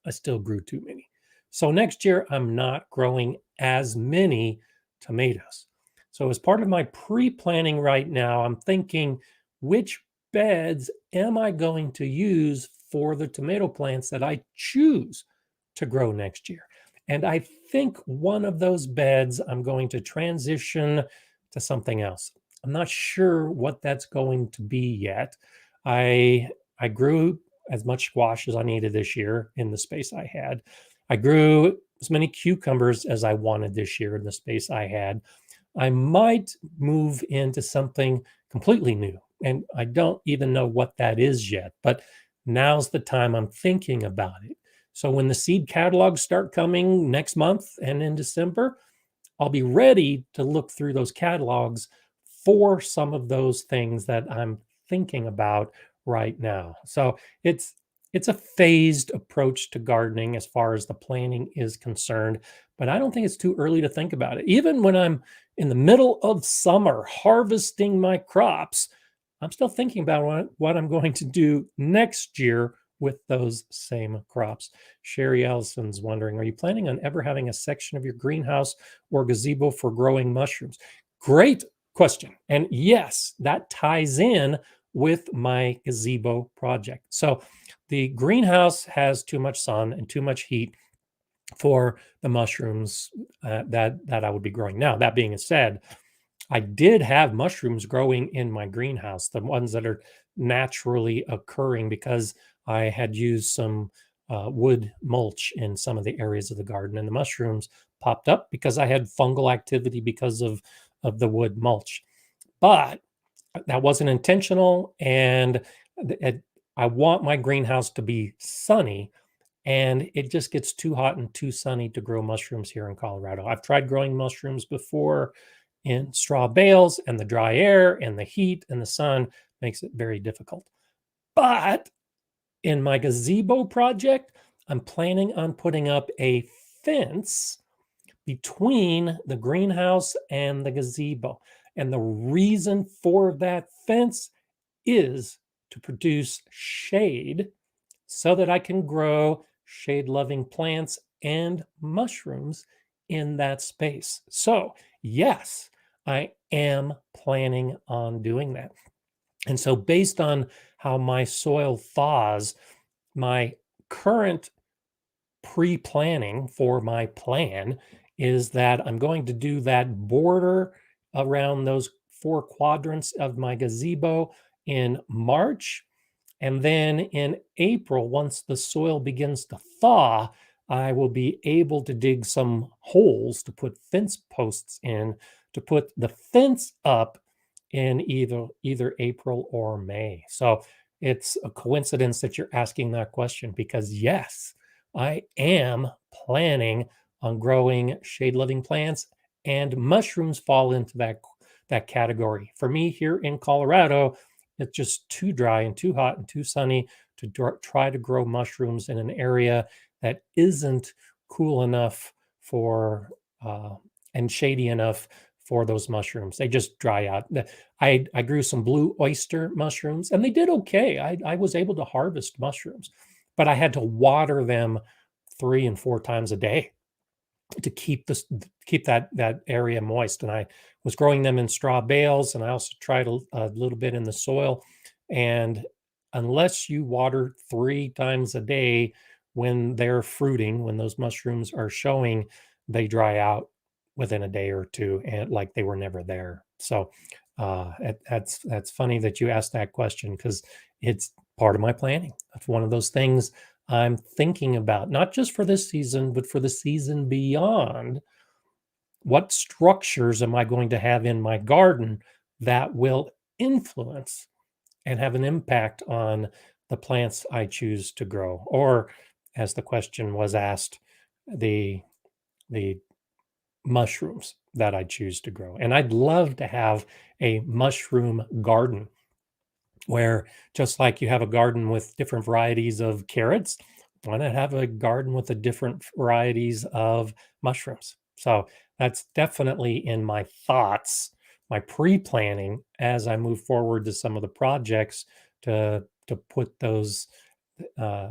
I still grew too many. So next year, I'm not growing as many tomatoes. So, as part of my pre planning right now, I'm thinking which beds am I going to use for the tomato plants that I choose to grow next year? And I think one of those beds I'm going to transition to something else. I'm not sure what that's going to be yet. I grew as much squash as I needed this year in the space I had. I grew as many cucumbers as I wanted this year in the space I had. I might move into something completely new. And I don't even know what that is yet, but now's the time I'm thinking about it. So when the seed catalogs start coming next month and in December, I'll be ready to look through those catalogs for some of those things that I'm thinking about right now. So it's a phased approach to gardening as far as the planning is concerned, but I don't think it's too early to think about it. Even when I'm in the middle of summer harvesting my crops, I'm still thinking about what I'm going to do next year with those same crops. Sherry Ellison's wondering, are you planning on ever having a section of your greenhouse or gazebo for growing mushrooms? Great question. And yes, that ties in with my gazebo project. So the greenhouse has too much sun and too much heat for the mushrooms that I would be growing. Now, that being said, I did have mushrooms growing in my greenhouse, the ones that are naturally occurring because I had used some wood mulch in some of the areas of the garden, and the mushrooms popped up because I had fungal activity because of the wood mulch. But that wasn't intentional, and I want my greenhouse to be sunny, and it just gets too hot and too sunny to grow mushrooms here in Colorado. I've tried growing mushrooms before in straw bales, and the dry air and the heat and the sun makes it very difficult. But in my gazebo project, I'm planning on putting up a fence between the greenhouse and the gazebo. And the reason for that fence is to produce shade so that I can grow shade loving plants and mushrooms in that space. So, yes, I am planning on doing that. And so, based on how my soil thaws, my current pre planning for my plan is that I'm going to do that border around those 4 quadrants of my gazebo in March. And then in April, once the soil begins to thaw, I will be able to dig some holes to put fence posts in to put the fence up in either April or May. So it's a coincidence that you're asking that question because yes, I am planning on growing shade-loving plants, and mushrooms fall into that category. For me here in Colorado, it's just too dry and too hot and too sunny to try to grow mushrooms in an area that isn't cool enough for and shady enough for those mushrooms. They just dry out. I grew some blue oyster mushrooms and they did okay. I was able to harvest mushrooms, but I had to water them 3 and 4 times a day to keep that area moist. And I was growing them in straw bales, and I also tried a little bit in the soil. And unless you water 3 times a day when they're fruiting, when those mushrooms are showing, they dry out within a day or two, and like they were never there. So that's funny that you asked that question, because it's part of my planning. It's one of those things I'm thinking about, not just for this season, but for the season beyond. What structures am I going to have in my garden that will influence and have an impact on the plants I choose to grow? Or, as the question was asked, the the mushrooms that I choose to grow. And I'd love to have a mushroom garden where, just like you have a garden with different varieties of carrots, why not have a garden with the different varieties of mushrooms? So that's definitely in my thoughts, my pre-planning as I move forward to some of the projects to put uh,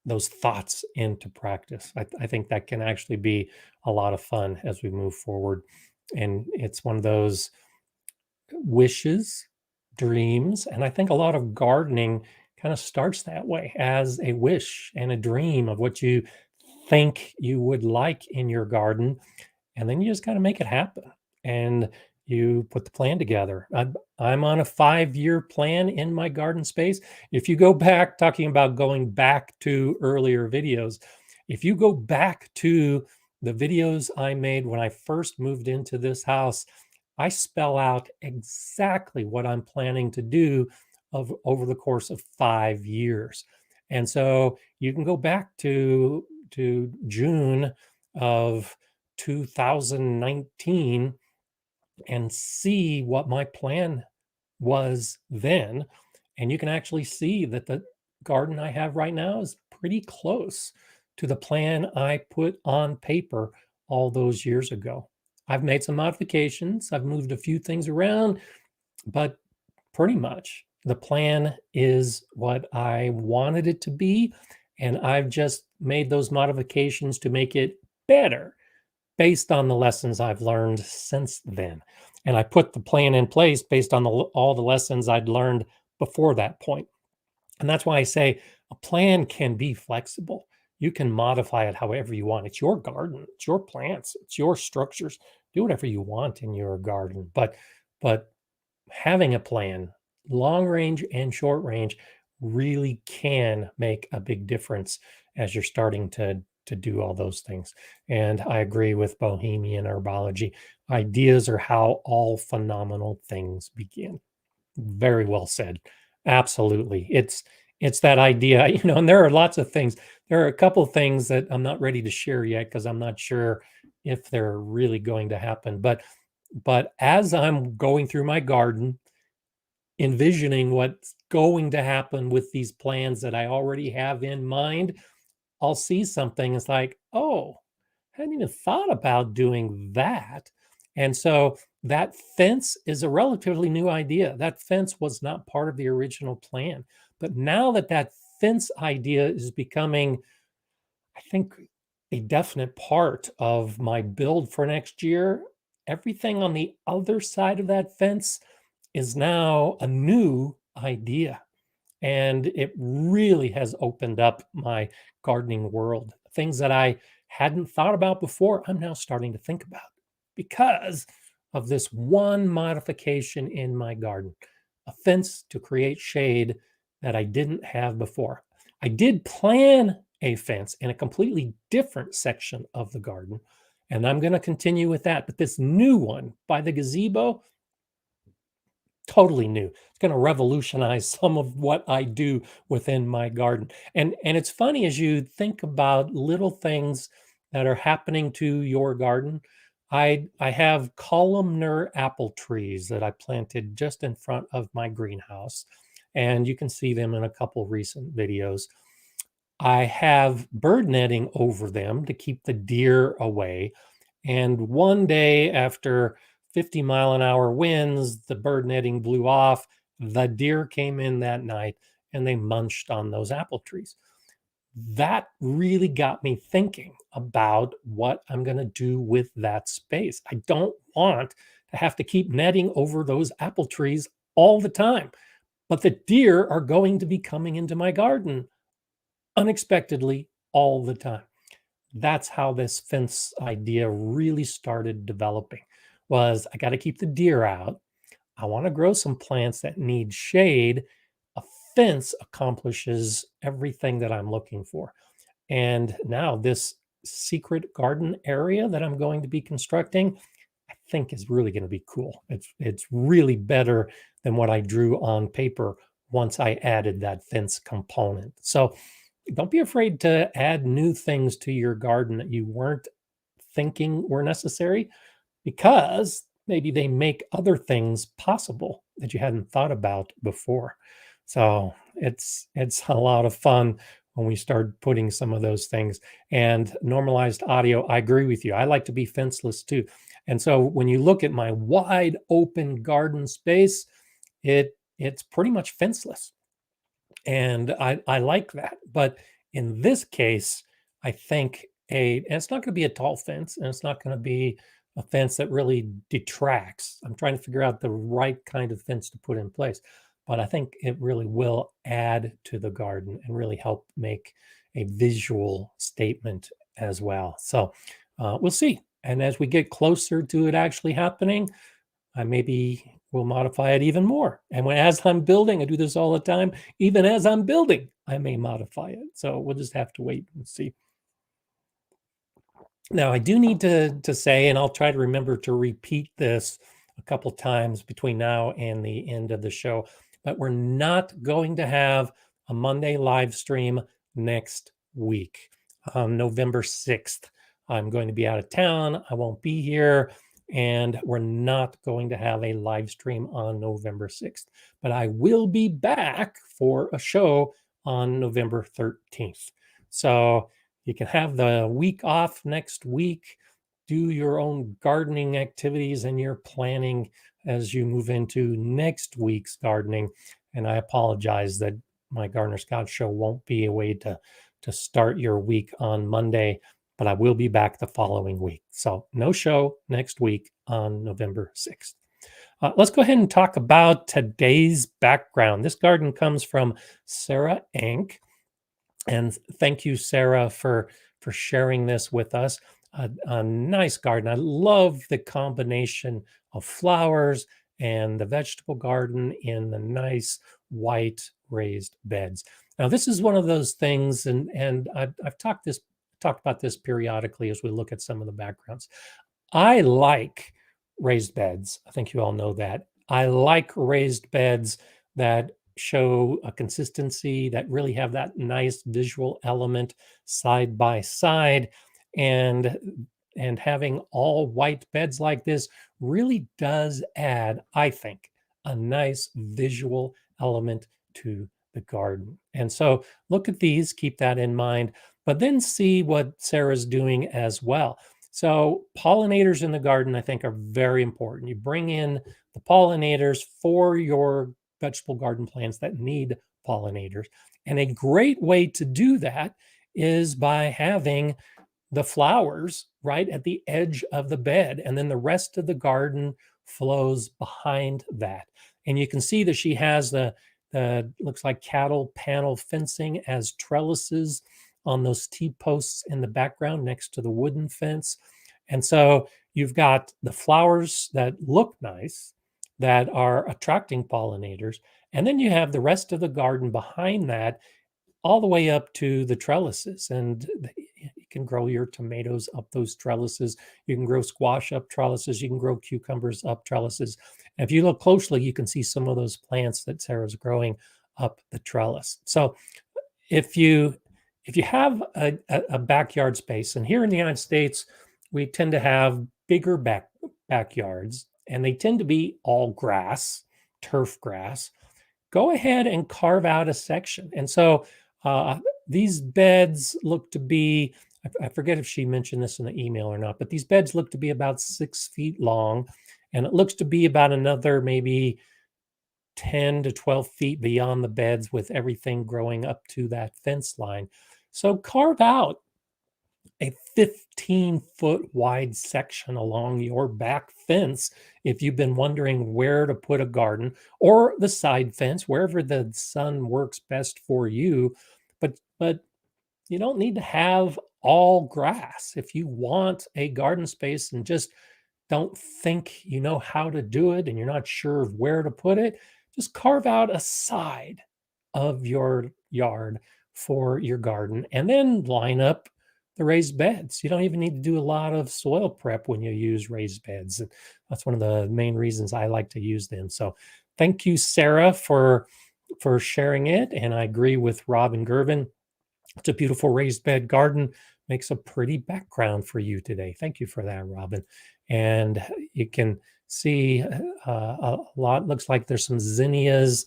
those thoughts into practice. I think that can actually be a lot of fun as we move forward, and it's one of those wishes, dreams, and I think a lot of gardening kind of starts that way, as a wish and a dream of what you think you would like in your garden, and then you just got to make it happen. And you put the plan together. I'm on a 5-year plan in my garden space. If you go back, talking about going back to earlier videos, if you go back to the videos I made when I first moved into this house, I spell out exactly what I'm planning to do over the course of 5 years. And so you can go back to June of 2019 and see what my plan was then. And you can actually see that the garden I have right now is pretty close to the plan I put on paper all those years ago. I've made some modifications, I've moved a few things around, but pretty much the plan is what I wanted it to be. And I've just made those modifications to make it better based on the lessons I've learned since then. And I put the plan in place based on all the lessons I'd learned before that point. And that's why I say a plan can be flexible. You can modify it however you want. It's your garden, it's your plants, it's your structures. Do whatever you want in your garden. But having a plan, long range and short range, really can make a big difference as you're starting to do all those things. And I agree with Bohemian Herbology. Ideas are how all phenomenal things begin. Very well said. Absolutely. It's that idea, and there are lots of things. There are a couple things that I'm not ready to share yet because I'm not sure if they're really going to happen. But as I'm going through my garden, envisioning what's going to happen with these plans that I already have in mind, I'll see something. It's like, oh, I hadn't even thought about doing that. And so that fence is a relatively new idea. That fence was not part of the original plan. But now that that fence idea is becoming, I think, a definite part of my build for next year, everything on the other side of that fence is now a new idea. And it really has opened up my gardening world. Things that I hadn't thought about before, I'm now starting to think about because of this one modification in my garden, a fence to create shade that I didn't have before. I did plan a fence in a completely different section of the garden, and I'm going to continue with that. But this new one by the gazebo, totally new. It's going to revolutionize some of what I do within my garden. And it's funny as you think about little things that are happening to your garden. I have columnar apple trees that I planted just in front of my greenhouse, and you can see them in a couple recent videos. I have bird netting over them to keep the deer away. And one day after 50-mile-an-hour winds, the bird netting blew off. The deer came in that night and they munched on those apple trees. That really got me thinking about what I'm going to do with that space. I don't want to have to keep netting over those apple trees all the time, but the deer are going to be coming into my garden unexpectedly all the time. That's how this fence idea really started developing. Was I got to keep the deer out. I want to grow some plants that need shade. A fence accomplishes everything that I'm looking for. And now this secret garden area that I'm going to be constructing, I think is really going to be cool. It's really better than what I drew on paper once I added that fence component. So don't be afraid to add new things to your garden that you weren't thinking were necessary, because maybe they make other things possible that you hadn't thought about before. So it's a lot of fun when we start putting some of those things. And normalized audio, I agree with you. I like to be fenceless too. And so when you look at my wide open garden space, it's pretty much fenceless. And I like that. But in this case, I think and it's not going to be a tall fence, and it's not going to be a fence that really detracts. I'm trying to figure out the right kind of fence to put in place. But I think it really will add to the garden and really help make a visual statement as well. So we'll see. And as we get closer to it actually happening, I maybe will modify it even more. And as I'm building, I do this all the time. Even as I'm building, I may modify it. So we'll just have to wait and see. Now, I do need to say, and I'll try to remember to repeat this a couple times between now and the end of the show, but we're not going to have a Monday live stream next week, November 6th. I'm going to be out of town. I won't be here, and we're not going to have a live stream on November 6th. But I will be back for a show on November 13th. So you can have the week off next week, do your own gardening activities and your planning as you move into next week's gardening. And I apologize that my Gardener Scott show won't be a way to start your week on Monday, but I will be back the following week. So no show next week on November 6th. Let's go ahead and talk about today's background. This garden comes from Sarah Ank. And thank you, Sarah, for sharing this with us. A nice garden. I love the combination of flowers and the vegetable garden in the nice white raised beds. Now, this is one of those things, and I've talked about this periodically as we look at some of the backgrounds. I like raised beds. I think you all know that. I like raised beds that show a consistency, that really have that nice visual element side by side. And having all white beds like this really does add, I think, a nice visual element to the garden. And so look at these, keep that in mind, but then see what Sarah's doing as well. So pollinators in the garden, I think, are very important. You bring in the pollinators for your vegetable garden plants that need pollinators. And a great way to do that is by having the flowers right at the edge of the bed, and then the rest of the garden flows behind that. And you can see that she has the looks like cattle panel fencing as trellises on those T-posts in the background next to the wooden fence. And so you've got the flowers that look nice, that are attracting pollinators, and then you have the rest of the garden behind that, all the way up to the trellises. And you can grow your tomatoes up those trellises. You can grow squash up trellises. You can grow cucumbers up trellises. And if you look closely, you can see some of those plants that Sarah's growing up the trellis. So if you have a backyard space, and here in the United States, we tend to have bigger backyards, and they tend to be all grass, turf grass. Go ahead and carve out a section. And so these beds look to be, I forget if she mentioned this in the email or not, but these beds look to be about 6 feet long. And it looks to be about another maybe 10 to 12 feet beyond the beds with everything growing up to that fence line. So carve out a 15-foot wide section along your back fence if you've been wondering where to put a garden, or the side fence, wherever the sun works best for you. But you don't need to have all grass. If you want a garden space and just don't think you know how to do it and you're not sure of where to put it, just carve out a side of your yard for your garden and then line up the raised beds. You don't even need to do a lot of soil prep when you use raised beds. And that's one of the main reasons I like to use them. So thank you, Sarah, for sharing it. And I agree with Rob and Gervin. It's a beautiful raised bed garden. Makes a pretty background for you today. Thank you for that, Robin. And you can see a lot. Looks like there's some zinnias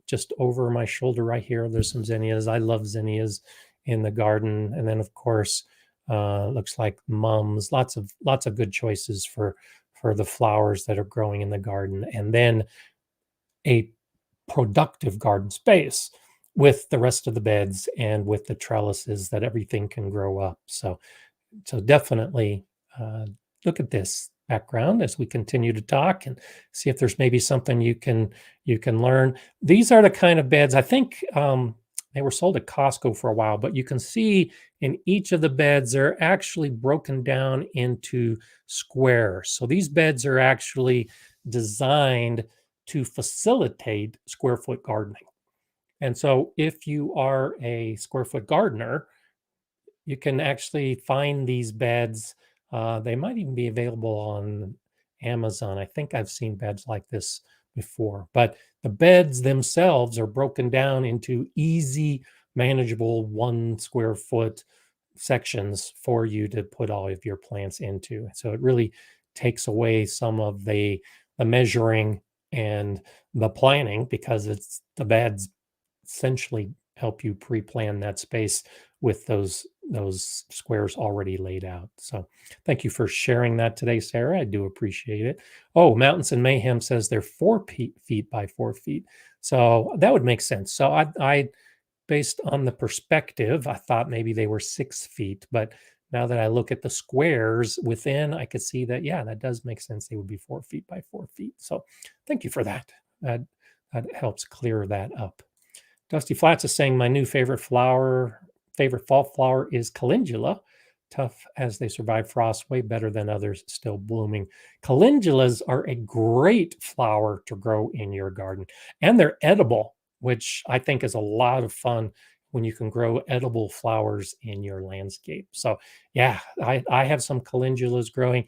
just over my shoulder right here. There's some zinnias. I love zinnias in the garden. And then, of course, looks like mums. Lots of good choices for the flowers that are growing in the garden. And then a productive garden space with the rest of the beds and with the trellises that everything can grow up. So definitely look at this background as we continue to talk and see if there's maybe something you can learn. These are the kind of beds, I think they were sold at Costco for a while, but you can see in each of the beds, they're actually broken down into squares. So these beds are actually designed to facilitate square foot gardening. And so if you are a square foot gardener, you can actually find these beds. They might even be available on Amazon. I think I've seen beds like this before, but the beds themselves are broken down into easy, manageable 1 square foot sections for you to put all of your plants into. So it really takes away some of the measuring and the planning, because it's the beds essentially help you pre-plan that space with those squares already laid out. So thank you for sharing that today, Sarah. I do appreciate it. Oh, Mountains and Mayhem says they're 4 feet by 4 feet. So that would make sense. So I based on the perspective, I thought maybe they were 6 feet, but now that I look at the squares within, I could see that, yeah, that does make sense. They would be 4 feet by 4 feet. So thank you for that. That helps clear that up. Dusty Flats is saying my new favorite fall flower is calendula. Tough as they survive frost, way better than others still blooming. Calendulas are a great flower to grow in your garden, and they're edible, which I think is a lot of fun when you can grow edible flowers in your landscape. So yeah, I have some calendulas growing.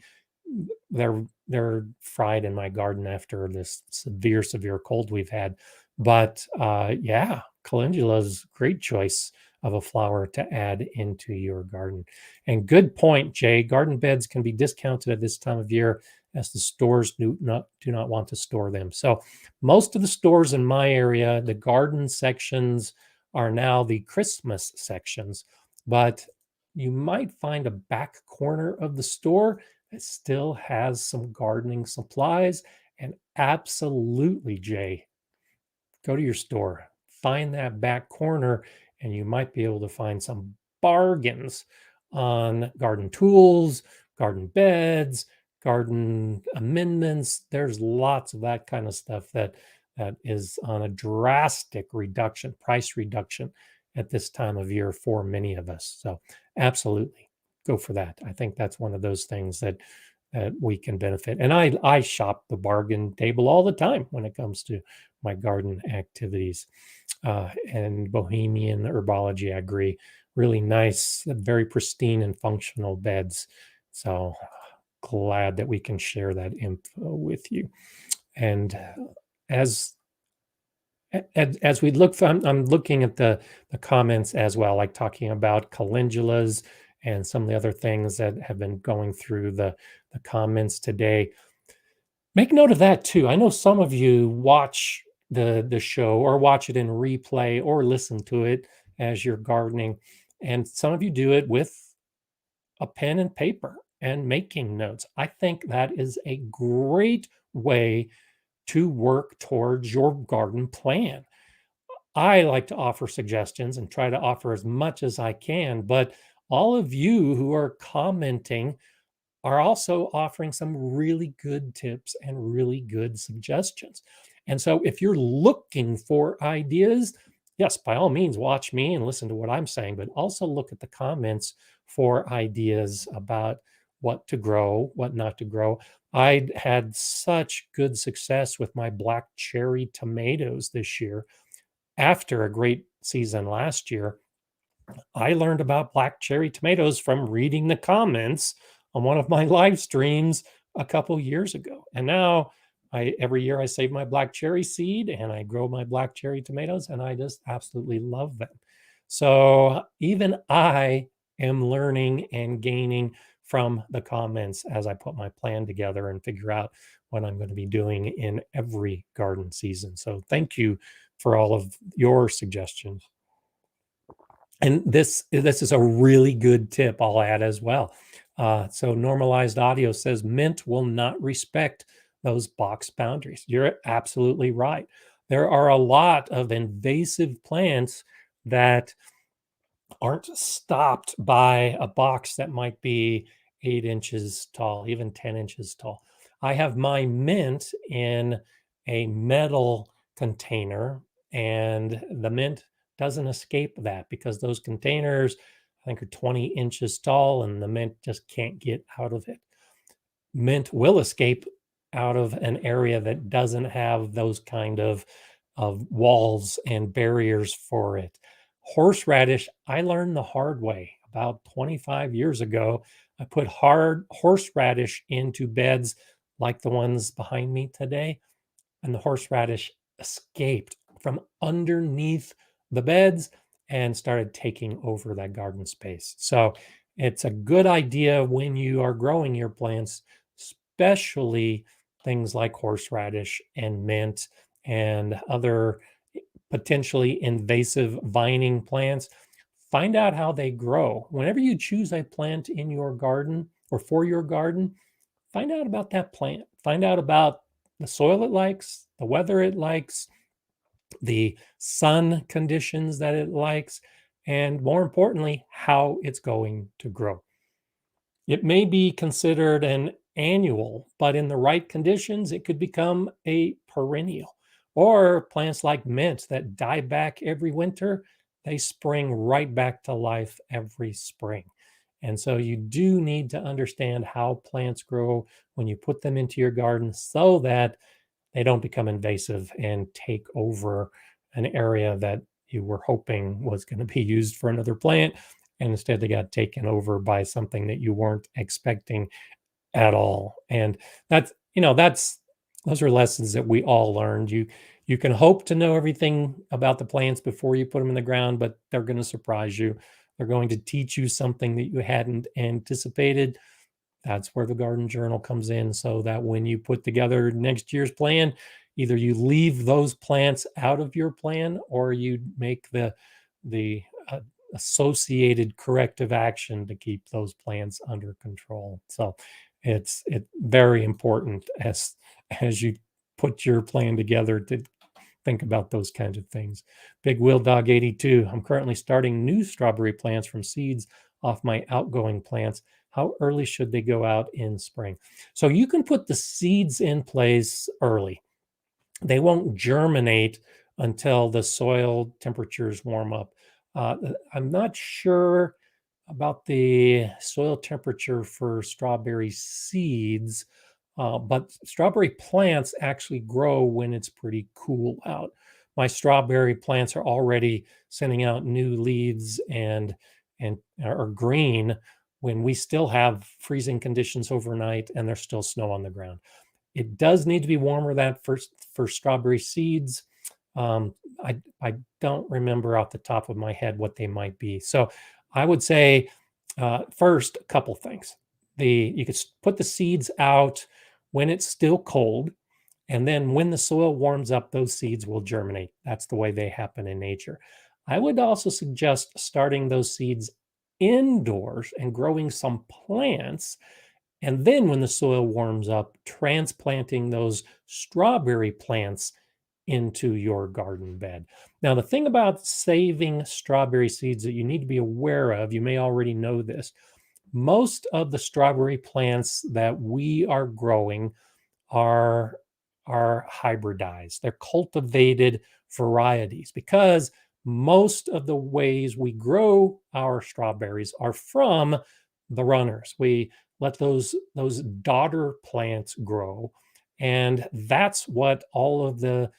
They're fried in my garden after this severe cold we've had. But yeah, calendula is a great choice of a flower to add into your garden. And good point, Jay. Garden beds can be discounted at this time of year as the stores do not want to store them. So most of the stores in my area, the garden sections are now the Christmas sections, but you might find a back corner of the store that still has some gardening supplies. And absolutely, Jay, go to your store, find that back corner, and you might be able to find some bargains on garden tools, garden beds, garden amendments. There's lots of that kind of stuff that is on a drastic price reduction at this time of year for many of us. So absolutely go for that. I think that's one of those things that we can benefit. And I shop the bargain table all the time when it comes to my garden activities. And Bohemian Herbology, I agree. Really nice, very pristine and functional beds. So glad that we can share that info with you. And as we look, I'm looking at the comments as well, like talking about calendulas and some of the other things that have been going through the comments today. Make note of that too. I know some of you watch the show or watch it in replay or listen to it as you're gardening. And some of you do it with a pen and paper and making notes. I think that is a great way to work towards your garden plan. I like to offer suggestions and try to offer as much as I can, but all of you who are commenting are also offering some really good tips and really good suggestions. And so if you're looking for ideas, yes, by all means, watch me and listen to what I'm saying, but also look at the comments for ideas about what to grow, what not to grow. I had such good success with my black cherry tomatoes this year after a great season last year. I learned about black cherry tomatoes from reading the comments on one of my live streams a couple years ago. And now every year I save my black cherry seed and I grow my black cherry tomatoes and I just absolutely love them. So even I am learning and gaining from the comments as I put my plan together and figure out what I'm going to be doing in every garden season. So thank you for all of your suggestions. And this is a really good tip I'll add as well. So Normalized Audio says mint will not respect those box boundaries. You're absolutely right. There are a lot of invasive plants that aren't stopped by a box that might be 8 inches tall, even 10 inches tall. I have my mint in a metal container, and the mint doesn't escape that because those containers, I think, are 20 inches tall, and the mint just can't get out of it. Mint will escape out of an area that doesn't have those kind of walls and barriers for it. Horseradish, I learned the hard way about 25 years ago. I put hard horseradish into beds like the ones behind me today, and the horseradish escaped from underneath the beds and started taking over that garden space. So it's a good idea when you are growing your plants, especially things like horseradish and mint and other potentially invasive vining plants. Find out how they grow. Whenever you choose a plant in your garden or for your garden, find out about that plant. Find out about the soil it likes, the weather it likes, the sun conditions that it likes, and more importantly, how it's going to grow. It may be considered an annual, but in the right conditions, it could become a perennial. Or plants like mint that die back every winter, they spring right back to life every spring. And so you do need to understand how plants grow when you put them into your garden so that they don't become invasive and take over an area that you were hoping was going to be used for another plant. And instead, they got taken over by something that you weren't expecting at all. And that's those are lessons that we all learned. You can hope to know everything about the plants before you put them in the ground, but they're going to surprise you. They're going to teach you something that you hadn't anticipated. That's where the garden journal comes in, so that when you put together next year's plan, either you leave those plants out of your plan or you make the associated corrective action to keep those plants under control. So it's very important as you put your plan together to think about those kinds of things. Big Will Dog 82. I'm currently starting new strawberry plants from seeds off my outgoing plants. How early should they go out in spring? So you can put the seeds in place early. They won't germinate until the soil temperatures warm up. I'm not sure about the soil temperature for strawberry seeds, but strawberry plants actually grow when it's pretty cool out. My strawberry plants are already sending out new leaves and are green when we still have freezing conditions overnight and there's still snow on the ground. It does need to be warmer that for strawberry seeds. I don't remember off the top of my head what they might be. So I would say first, a couple things. You could put the seeds out when it's still cold, and then when the soil warms up, those seeds will germinate. That's the way they happen in nature. I would also suggest starting those seeds indoors and growing some plants. And then when the soil warms up, transplanting those strawberry plants into your garden bed. Now, the thing about saving strawberry seeds that you need to be aware of, you may already know this, most of the strawberry plants that we are growing are hybridized. They're cultivated varieties because most of the ways we grow our strawberries are from the runners. We let those daughter plants grow, and that's what all of the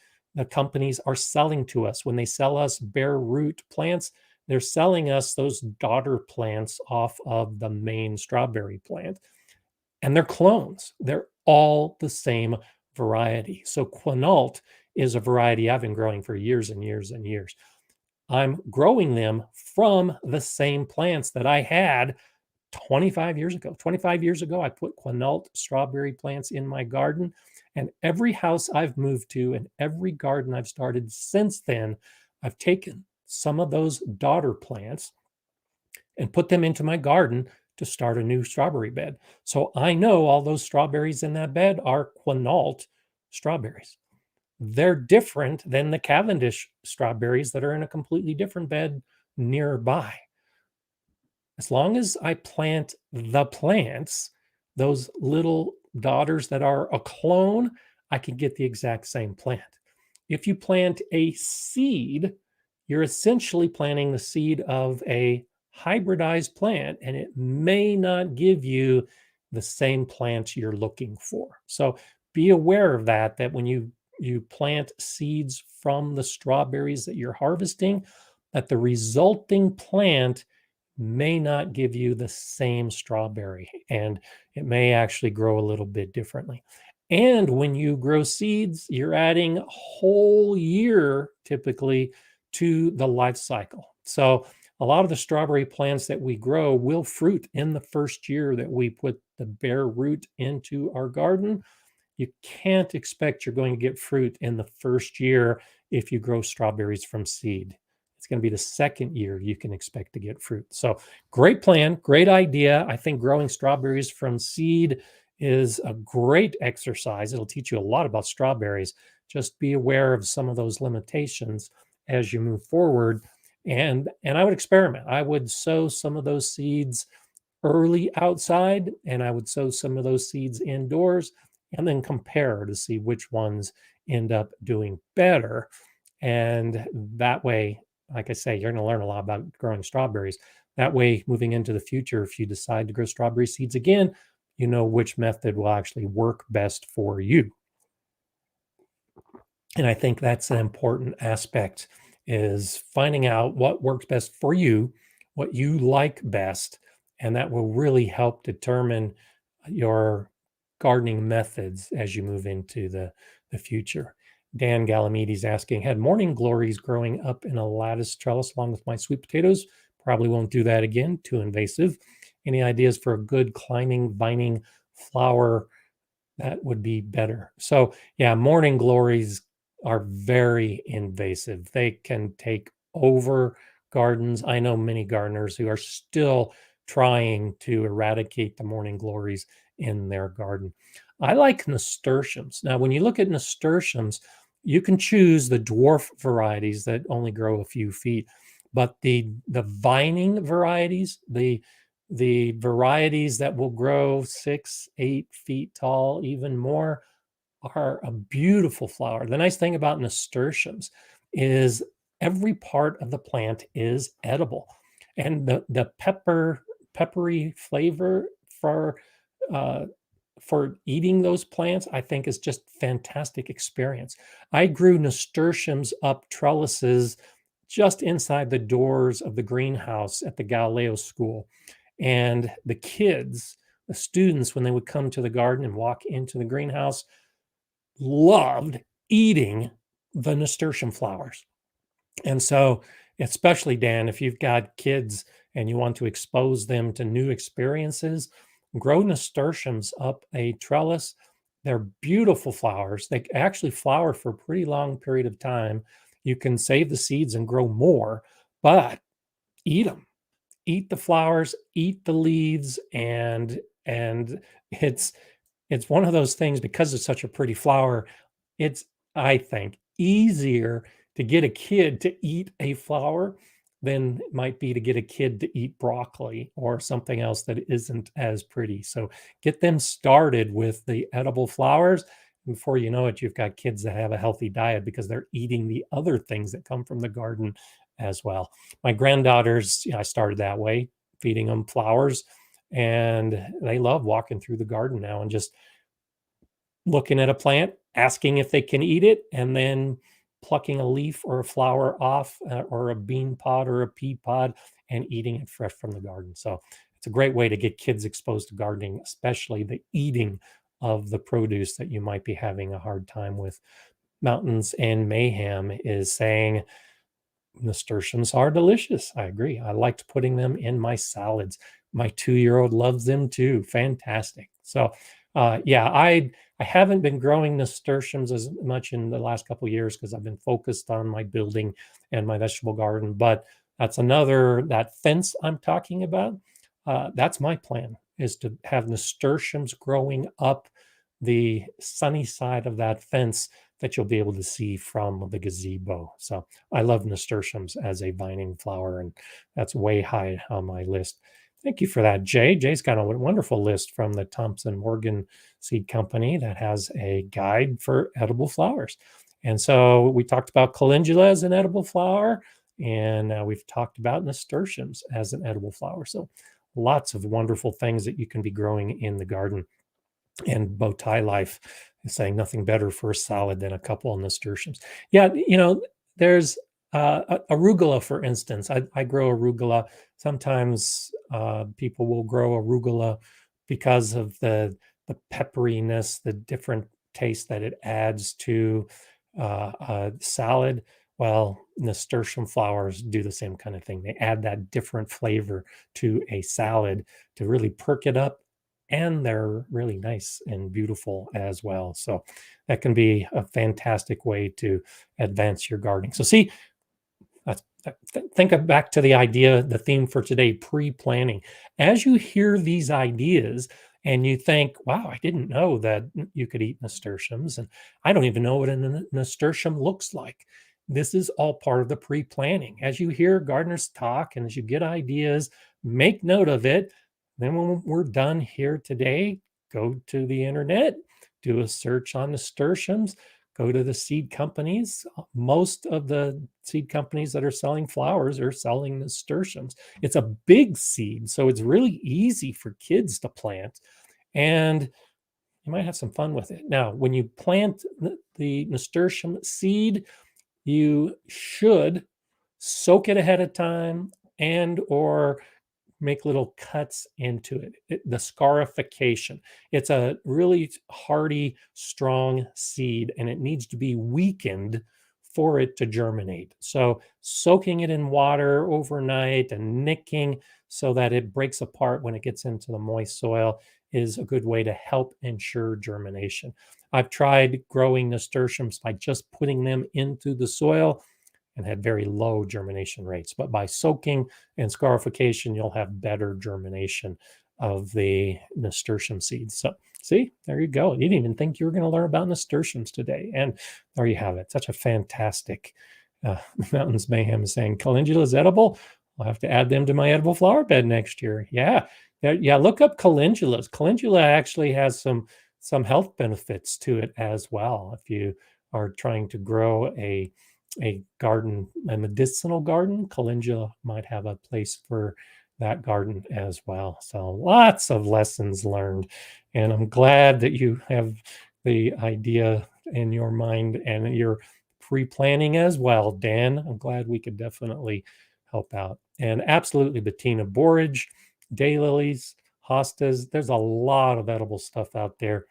companies are selling to us. When they sell us bare root plants, they're selling us those daughter plants off of the main strawberry plant, and they're clones. They're all the same variety. So quinault is a variety I've been growing for years and years and years. I'm growing them from the same plants that I had 25 years ago. 25 years ago, I put quinault strawberry plants in my garden. And every house I've moved to and every garden I've started since then, I've taken some of those daughter plants and put them into my garden to start a new strawberry bed. So I know all those strawberries in that bed are quinault strawberries. They're different than the Cavendish strawberries that are in a completely different bed nearby. As long as I plant the plants, those little daughters that are a clone, I can get the exact same plant. If you plant a seed, you're essentially planting the seed of a hybridized plant, and it may not give you the same plant you're looking for. So be aware of that when you plant seeds from the strawberries that you're harvesting, that the resulting plant may not give you the same strawberry, and it may actually grow a little bit differently. And when you grow seeds, you're adding a whole year typically to the life cycle. So a lot of the strawberry plants that we grow will fruit in the first year that we put the bare root into our garden. You can't expect you're going to get fruit in the first year if you grow strawberries from seed. It's going to be the second year you can expect to get fruit. So, great plan, great idea. I think growing strawberries from seed is a great exercise. It'll teach you a lot about strawberries. Just be aware of some of those limitations as you move forward. And I would experiment. I would sow some of those seeds early outside, and I would sow some of those seeds indoors and then compare to see which ones end up doing better. And that way, like I say, you're going to learn a lot about growing strawberries. That way, moving into the future, if you decide to grow strawberry seeds again, you know which method will actually work best for you. And I think that's an important aspect, is finding out what works best for you, what you like best, and that will really help determine your gardening methods as you move into the future. Dan Gallamides asking, had morning glories growing up in a lattice trellis along with my sweet potatoes. Probably won't do that again, too invasive. Any ideas for a good climbing, vining flower that would be better? So yeah, morning glories are very invasive. They can take over gardens. I know many gardeners who are still trying to eradicate the morning glories in their garden. I like nasturtiums. Now, when you look at nasturtiums, you can choose the dwarf varieties that only grow a few feet, but the vining varieties, the varieties that will grow 6, 8 feet tall, even more, are a beautiful flower. The nice thing about nasturtiums is every part of the plant is edible, and the peppery flavor uh, for eating those plants, I think, is just fantastic experience. I grew nasturtiums up trellises just inside the doors of the greenhouse at the Galileo School, and the kids, the students, when they would come to the garden and walk into the greenhouse, loved eating the nasturtium flowers. And so, especially Dan, if you've got kids and you want to expose them to new experiences, grow nasturtiums up a trellis. They're beautiful flowers. They actually flower for a pretty long period of time. You can save the seeds and grow more, but eat them. Eat the flowers, eat the leaves, and it's it's one of those things, because it's such a pretty flower, it's, I think, easier to get a kid to eat a flower than it might be to get a kid to eat broccoli or something else that isn't as pretty. So get them started with the edible flowers. Before you know it, you've got kids that have a healthy diet because they're eating the other things that come from the garden as well. My granddaughters, I started that way, feeding them flowers, and they love walking through the garden now and just looking at a plant, asking if they can eat it, and then plucking a leaf or a flower off, or a bean pod or a pea pod, and eating it fresh from the garden. So it's a great way to get kids exposed to gardening, especially the eating of the produce that you might be having a hard time with. Mountains and Mayhem is saying, nasturtiums are delicious. I agree. I liked putting them in my salads. My 2-year-old loves them too. Fantastic. So, yeah, I haven't been growing nasturtiums as much in the last couple of years because I've been focused on my building and my vegetable garden. But that's another, that fence I'm talking about. That's my plan, is to have nasturtiums growing up the sunny side of that fence that you'll be able to see from the gazebo. So I love nasturtiums as a vining flower, and that's way high on my list. Thank you for that, Jay. Jay's got a wonderful list from the Thompson Morgan Seed Company that has a guide for edible flowers. And so we talked about calendula as an edible flower, and we've talked about nasturtiums as an edible flower. So lots of wonderful things that you can be growing in the garden. And Bowtie Life is saying nothing better for a salad than a couple of nasturtiums. Yeah, there's arugula, for instance. I grow arugula. Sometimes people will grow arugula because of the pepperiness, the different taste that it adds to salad. Well, nasturtium flowers do the same kind of thing. They add that different flavor to a salad to really perk it up, and they're really nice and beautiful as well. So that can be a fantastic way to advance your gardening. So see, think back to the idea, the theme for today, pre-planning. As you hear these ideas and you think, wow, I didn't know that you could eat nasturtiums, and I don't even know what a nasturtium looks like. This is all part of the pre-planning. As you hear gardeners talk and as you get ideas, make note of it. Then when we're done here today, go to the internet, do a search on nasturtiums, go to the seed companies. Most of the seed companies that are selling flowers are selling nasturtiums. It's a big seed, so it's really easy for kids to plant, and you might have some fun with it. Now, when you plant the nasturtium seed, you should soak it ahead of time and or make little cuts into it. The scarification. It's a really hardy, strong seed, and it needs to be weakened for it to germinate. So soaking it in water overnight and nicking so that it breaks apart when it gets into the moist soil is a good way to help ensure germination. I've tried growing nasturtiums by just putting them into the soil and had very low germination rates. But by soaking and scarification, you'll have better germination of the nasturtium seeds. So see, there you go. You didn't even think you were going to learn about nasturtiums today. And there you have it. Such a fantastic Mountains Mayhem is saying, calendula is edible. I'll have to add them to my edible flower bed next year. Yeah. Yeah, look up calendulas. Calendula actually has some health benefits to it as well. If you are trying to grow a garden, a medicinal garden, calendula might have a place for that garden as well. So lots of lessons learned. And I'm glad that you have the idea in your mind and you're pre-planning as well, Dan. I'm glad we could definitely help out. And absolutely Bettina, borage, daylilies, hostas, there's a lot of edible stuff out there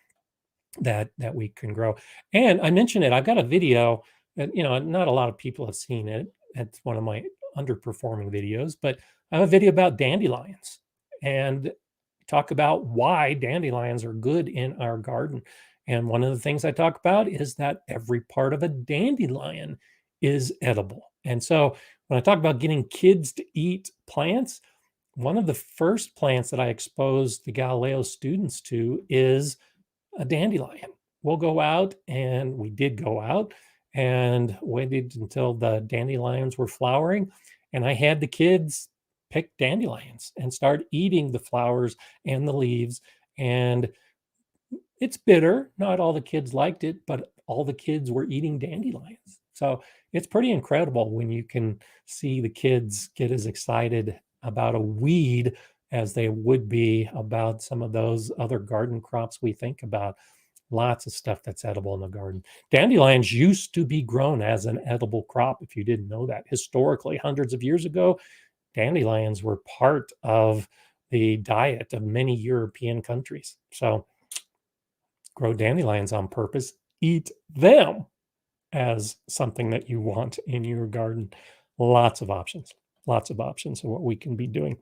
that we can grow. And I mentioned it, I've got a video that, not a lot of people have seen it. It's one of my underperforming videos, but I have a video about dandelions and talk about why dandelions are good in our garden. And one of the things I talk about is that every part of a dandelion is edible. And so when I talk about getting kids to eat plants, one of the first plants that I exposed the Galileo students to is a dandelion. We'll go out, and we did go out and waited until the dandelions were flowering. And I had the kids pick dandelions and start eating the flowers and the leaves. And it's bitter. Not all the kids liked it, but all the kids were eating dandelions. So it's pretty incredible when you can see the kids get as excited about a weed as they would be about some of those other garden crops we think about. Lots of stuff that's edible in the garden. Dandelions used to be grown as an edible crop, if you didn't know that. Historically, hundreds of years ago, dandelions were part of the diet of many European countries. So grow dandelions on purpose, eat them as something that you want in your garden. Lots of options of what we can be doing.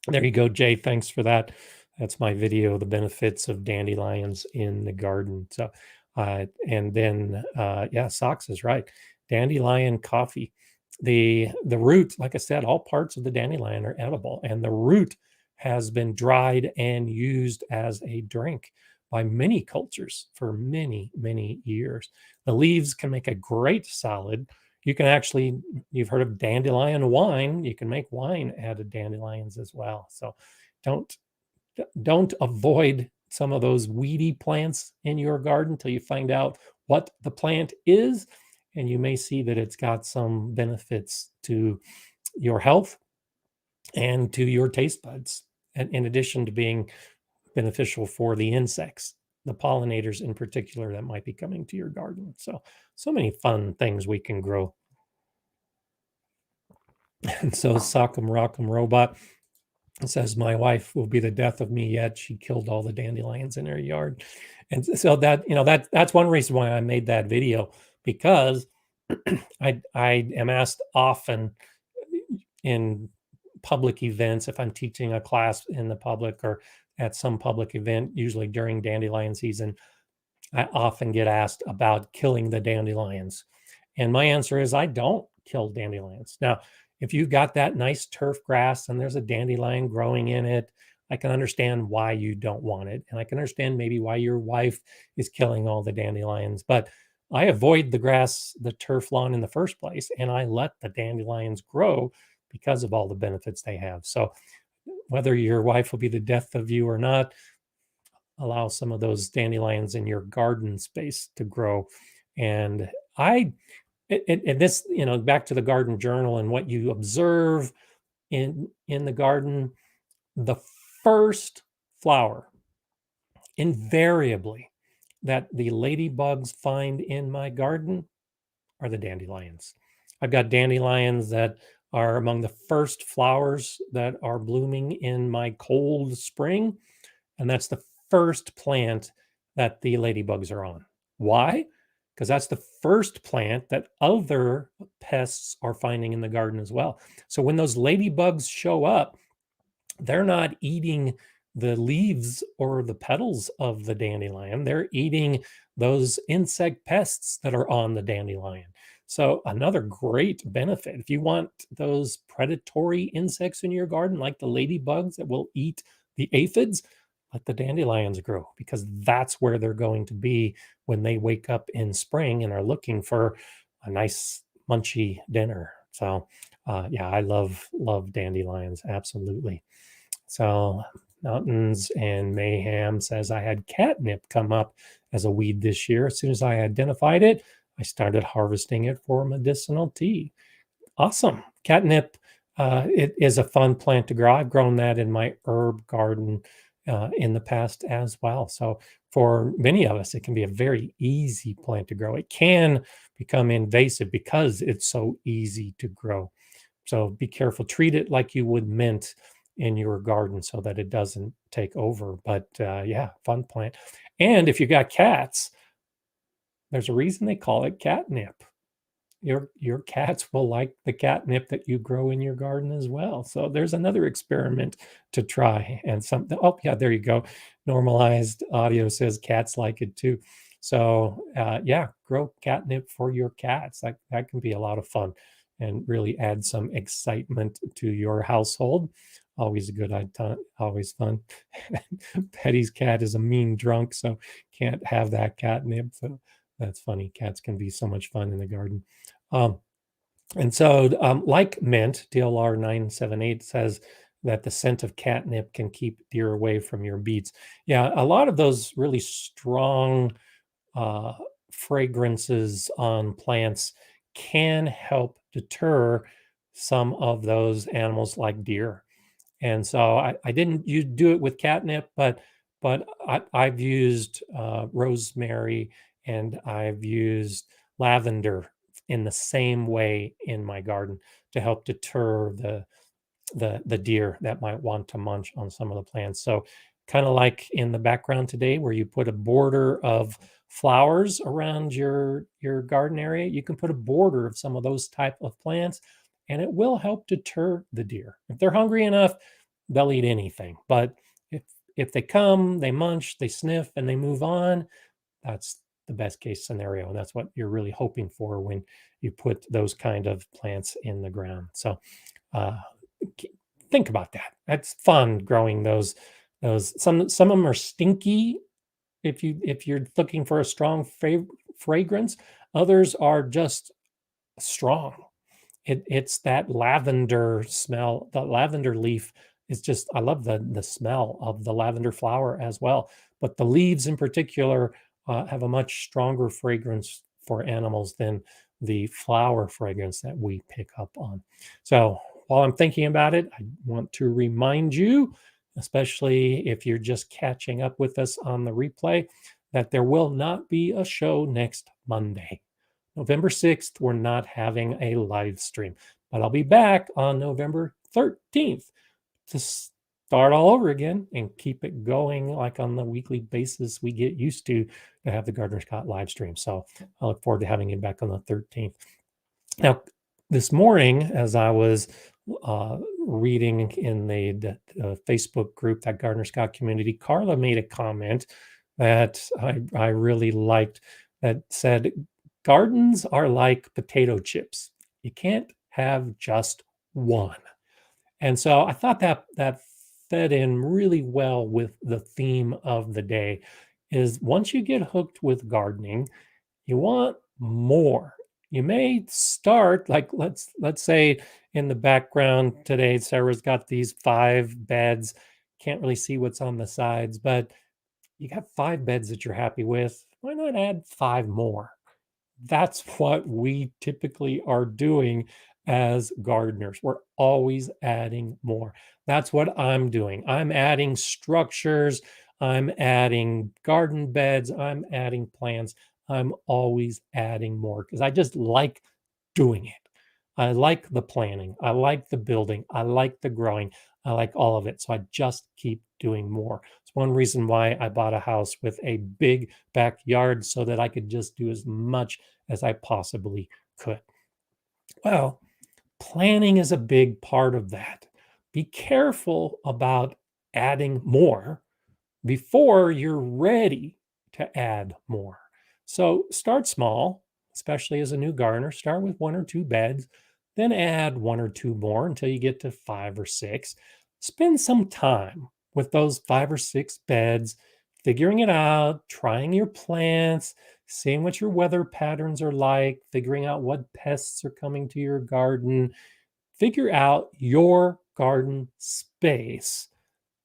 There you go, Jay. Thanks for that. That's my video, the benefits of dandelions in the garden. So, and then, yeah, Socks is right. Dandelion coffee. The root, like I said, all parts of the dandelion are edible, and the root has been dried and used as a drink by many cultures for many, many years. The leaves can make a great salad. You can actually, you've heard of dandelion wine. You can make wine out of dandelions as well. So don't avoid some of those weedy plants in your garden till you find out what the plant is. And you may see that it's got some benefits to your health and to your taste buds, and in addition to being beneficial for the insects, the pollinators in particular, that might be coming to your garden. So many fun things we can grow. And so Sock'em Rock'em Robot says, my wife will be the death of me yet. She killed all the dandelions in her yard. And so that's one reason why I made that video, because I am asked often in public events, if I'm teaching a class in the public or at some public event, usually during dandelion season, I often get asked about killing the dandelions. And my answer is I don't kill dandelions. Now, if you've got that nice turf grass and there's a dandelion growing in it, I can understand why you don't want it. And I can understand maybe why your wife is killing all the dandelions. But I avoid the grass, the turf lawn in the first place, and I let the dandelions grow because of all the benefits they have. So whether your wife will be the death of you or not, allow some of those dandelions in your garden space to grow. And this, back to the garden journal and what you observe in the garden, the first flower invariably that the ladybugs find in my garden are the dandelions. I've got dandelions that are among the first flowers that are blooming in my cold spring. And that's the first plant that the ladybugs are on. Why? Because that's the first plant that other pests are finding in the garden as well. So when those ladybugs show up, they're not eating the leaves or the petals of the dandelion. They're eating those insect pests that are on the dandelion. So another great benefit, if you want those predatory insects in your garden, like the ladybugs that will eat the aphids, let the dandelions grow, because that's where they're going to be when they wake up in spring and are looking for a nice munchy dinner. So yeah, I love dandelions, absolutely. So Mountains and Mayhem says, I had catnip come up as a weed this year. As soon as I identified it, I started harvesting it for medicinal tea. Awesome. Catnip, it is a fun plant to grow. I've grown that in my herb garden in the past as well. So for many of us, it can be a very easy plant to grow. It can become invasive because it's so easy to grow. So be careful. Treat it like you would mint in your garden so that it doesn't take over. But yeah, fun plant. And if you got cats, there's a reason they call it catnip. Your cats will like the catnip that you grow in your garden as well. So there's another experiment to try. And something, oh yeah, there you go. Normalized audio says cats like it too. So yeah, grow catnip for your cats. That can be a lot of fun. and really add some excitement to your household. Always a good idea, always fun. Petty's cat is a mean drunk, so can't have that catnip. So that's funny. Cats can be so much fun in the garden. Um, and so, like mint, DLR 978 says that the scent of catnip can keep deer away from your beets. Yeah, a lot of those really strong uh, fragrances on plants can help deter some of those animals like deer. And so I didn't you do it with catnip, but I've used rosemary and I've used lavender in the same way in my garden to help deter the deer that might want to munch on some of the plants. So kind of like in the background today where you put a border of flowers around your garden area, you can put a border of some of those type of plants and it will help deter the deer. If they're hungry enough, they'll eat anything. But if they come, they munch, they sniff and they move on, that's the best case scenario and that's what you're really hoping for when you put those kind of plants in the ground. So uh, think about that. That's fun growing those. Some of them are stinky. If you're looking for a strong fragrance, others are just strong. It's that lavender smell. The lavender leaf is just. I love the smell of the lavender flower as well. But the leaves in particular have a much stronger fragrance for animals than the flower fragrance that we pick up on. So while I'm thinking about it, I want to remind you, especially if you're just catching up with us on the replay, that there will not be a show next Monday. November 6th, we're not having a live stream, but I'll be back on November 13th to start all over again and keep it going like on the weekly basis we get used to have the Gardener Scott live stream. So I look forward to having you back on the 13th. Now, this morning, as I was reading in the Facebook group, that Gardener Scott community, Carla made a comment that I really liked that said, gardens are like potato chips. You can't have just one. And so I thought that fed in really well with the theme of the day is once you get hooked with gardening, you want more. You may start like let's say in the background today, Sarah's got these 5 beds. Can't really see what's on the sides, but you got 5 beds that you're happy with. Why not add 5 more? That's what we typically are doing as gardeners. We're always adding more. That's what I'm doing. I'm adding structures, I'm adding garden beds, I'm adding plants. I'm always adding more because I just like doing it. I like the planning. I like the building. I like the growing. I like all of it. So I just keep doing more. It's one reason why I bought a house with a big backyard so that I could just do as much as I possibly could. Well, planning is a big part of that. Be careful about adding more before you're ready to add more. So start small, especially as a new gardener. Start with 1 or 2 beds, then add 1 or 2 more until you get to 5 or 6. Spend some time with those 5 or 6 beds, figuring it out, trying your plants, seeing what your weather patterns are like, figuring out what pests are coming to your garden. Figure out your garden space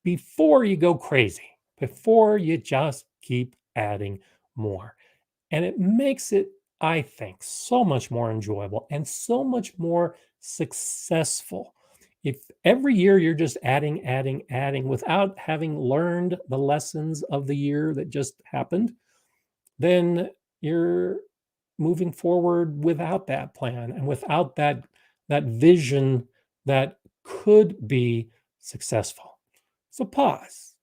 before you go crazy, before you just keep adding more. And it makes it, I think, so much more enjoyable and so much more successful. If every year you're just adding without having learned the lessons of the year that just happened, then you're moving forward without that plan and without that vision that could be successful. So pause.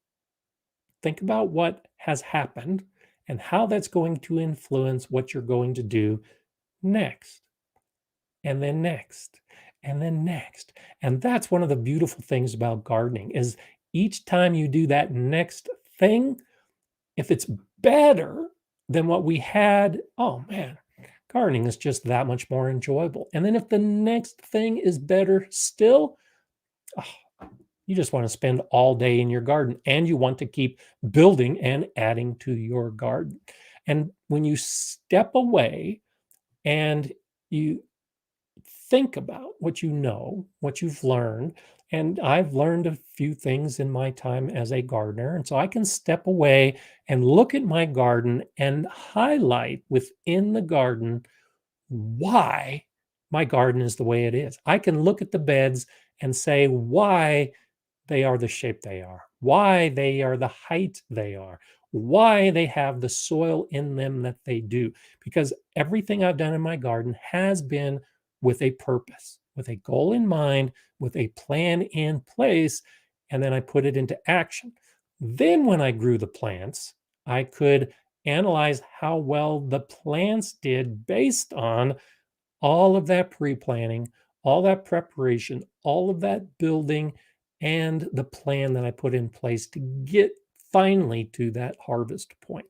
Think about what has happened and how that's going to influence what you're going to do next, and then next, and then next. And that's one of the beautiful things about gardening is each time you do that next thing, if it's better than what we had, oh man, gardening is just that much more enjoyable. And then if the next thing is better still, oh, you just want to spend all day in your garden, and you want to keep building and adding to your garden. And when you step away and you think about what you know, what you've learned, and I've learned a few things in my time as a gardener. And so I can step away and look at my garden and highlight within the garden why my garden is the way it is. I can look at the beds and say why they are the shape they are, why they are the height they are, why they have the soil in them that they do. Because everything I've done in my garden has been with a purpose, with a goal in mind, with a plan in place, and then I put it into action. Then, when I grew the plants, I could analyze how well the plants did based on all of that pre-planning, all that preparation, all of that building, and the plan that I put in place to get finally to that harvest point.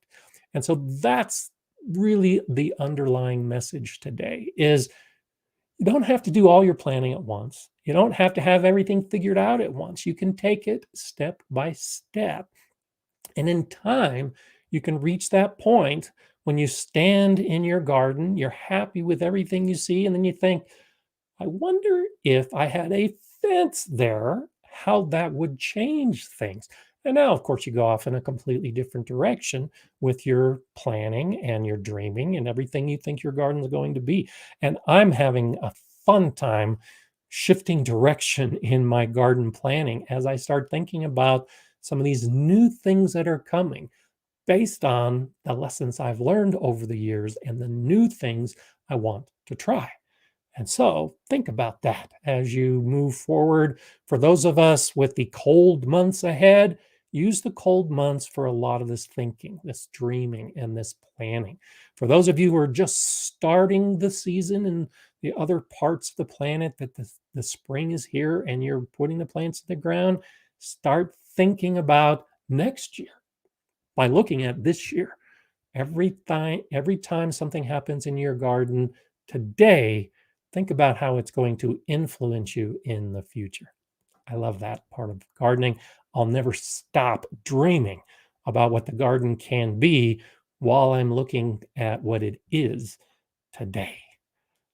And so that's really the underlying message today is you don't have to do all your planning at once. You don't have to have everything figured out at once. You can take it step by step. And in time, you can reach that point when you stand in your garden, you're happy with everything you see, and then you think, I wonder if I had a fence there, how that would change things. And now, of course, you go off in a completely different direction with your planning and your dreaming and everything you think your garden is going to be. And I'm having a fun time shifting direction in my garden planning as I start thinking about some of these new things that are coming based on the lessons I've learned over the years and the new things I want to try. And so think about that as you move forward. For those of us with the cold months ahead, use the cold months for a lot of this thinking, this dreaming, and this planning. For those of you who are just starting the season in the other parts of the planet, that the spring is here and you're putting the plants in the ground, start thinking about next year by looking at this year. Every time something happens in your garden today, think about how it's going to influence you in the future. I love that part of gardening. I'll never stop dreaming about what the garden can be while I'm looking at what it is today.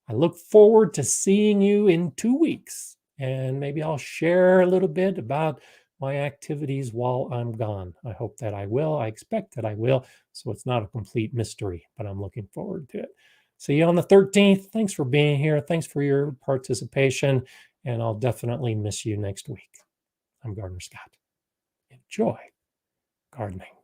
I look forward to seeing you in 2 weeks, and maybe I'll share a little bit about my activities while I'm gone. I hope that I will. I expect that I will. So it's not a complete mystery, but I'm looking forward to it. See you on the 13th. Thanks for being here. Thanks for your participation. And I'll definitely miss you next week. I'm Gardener Scott. Enjoy gardening.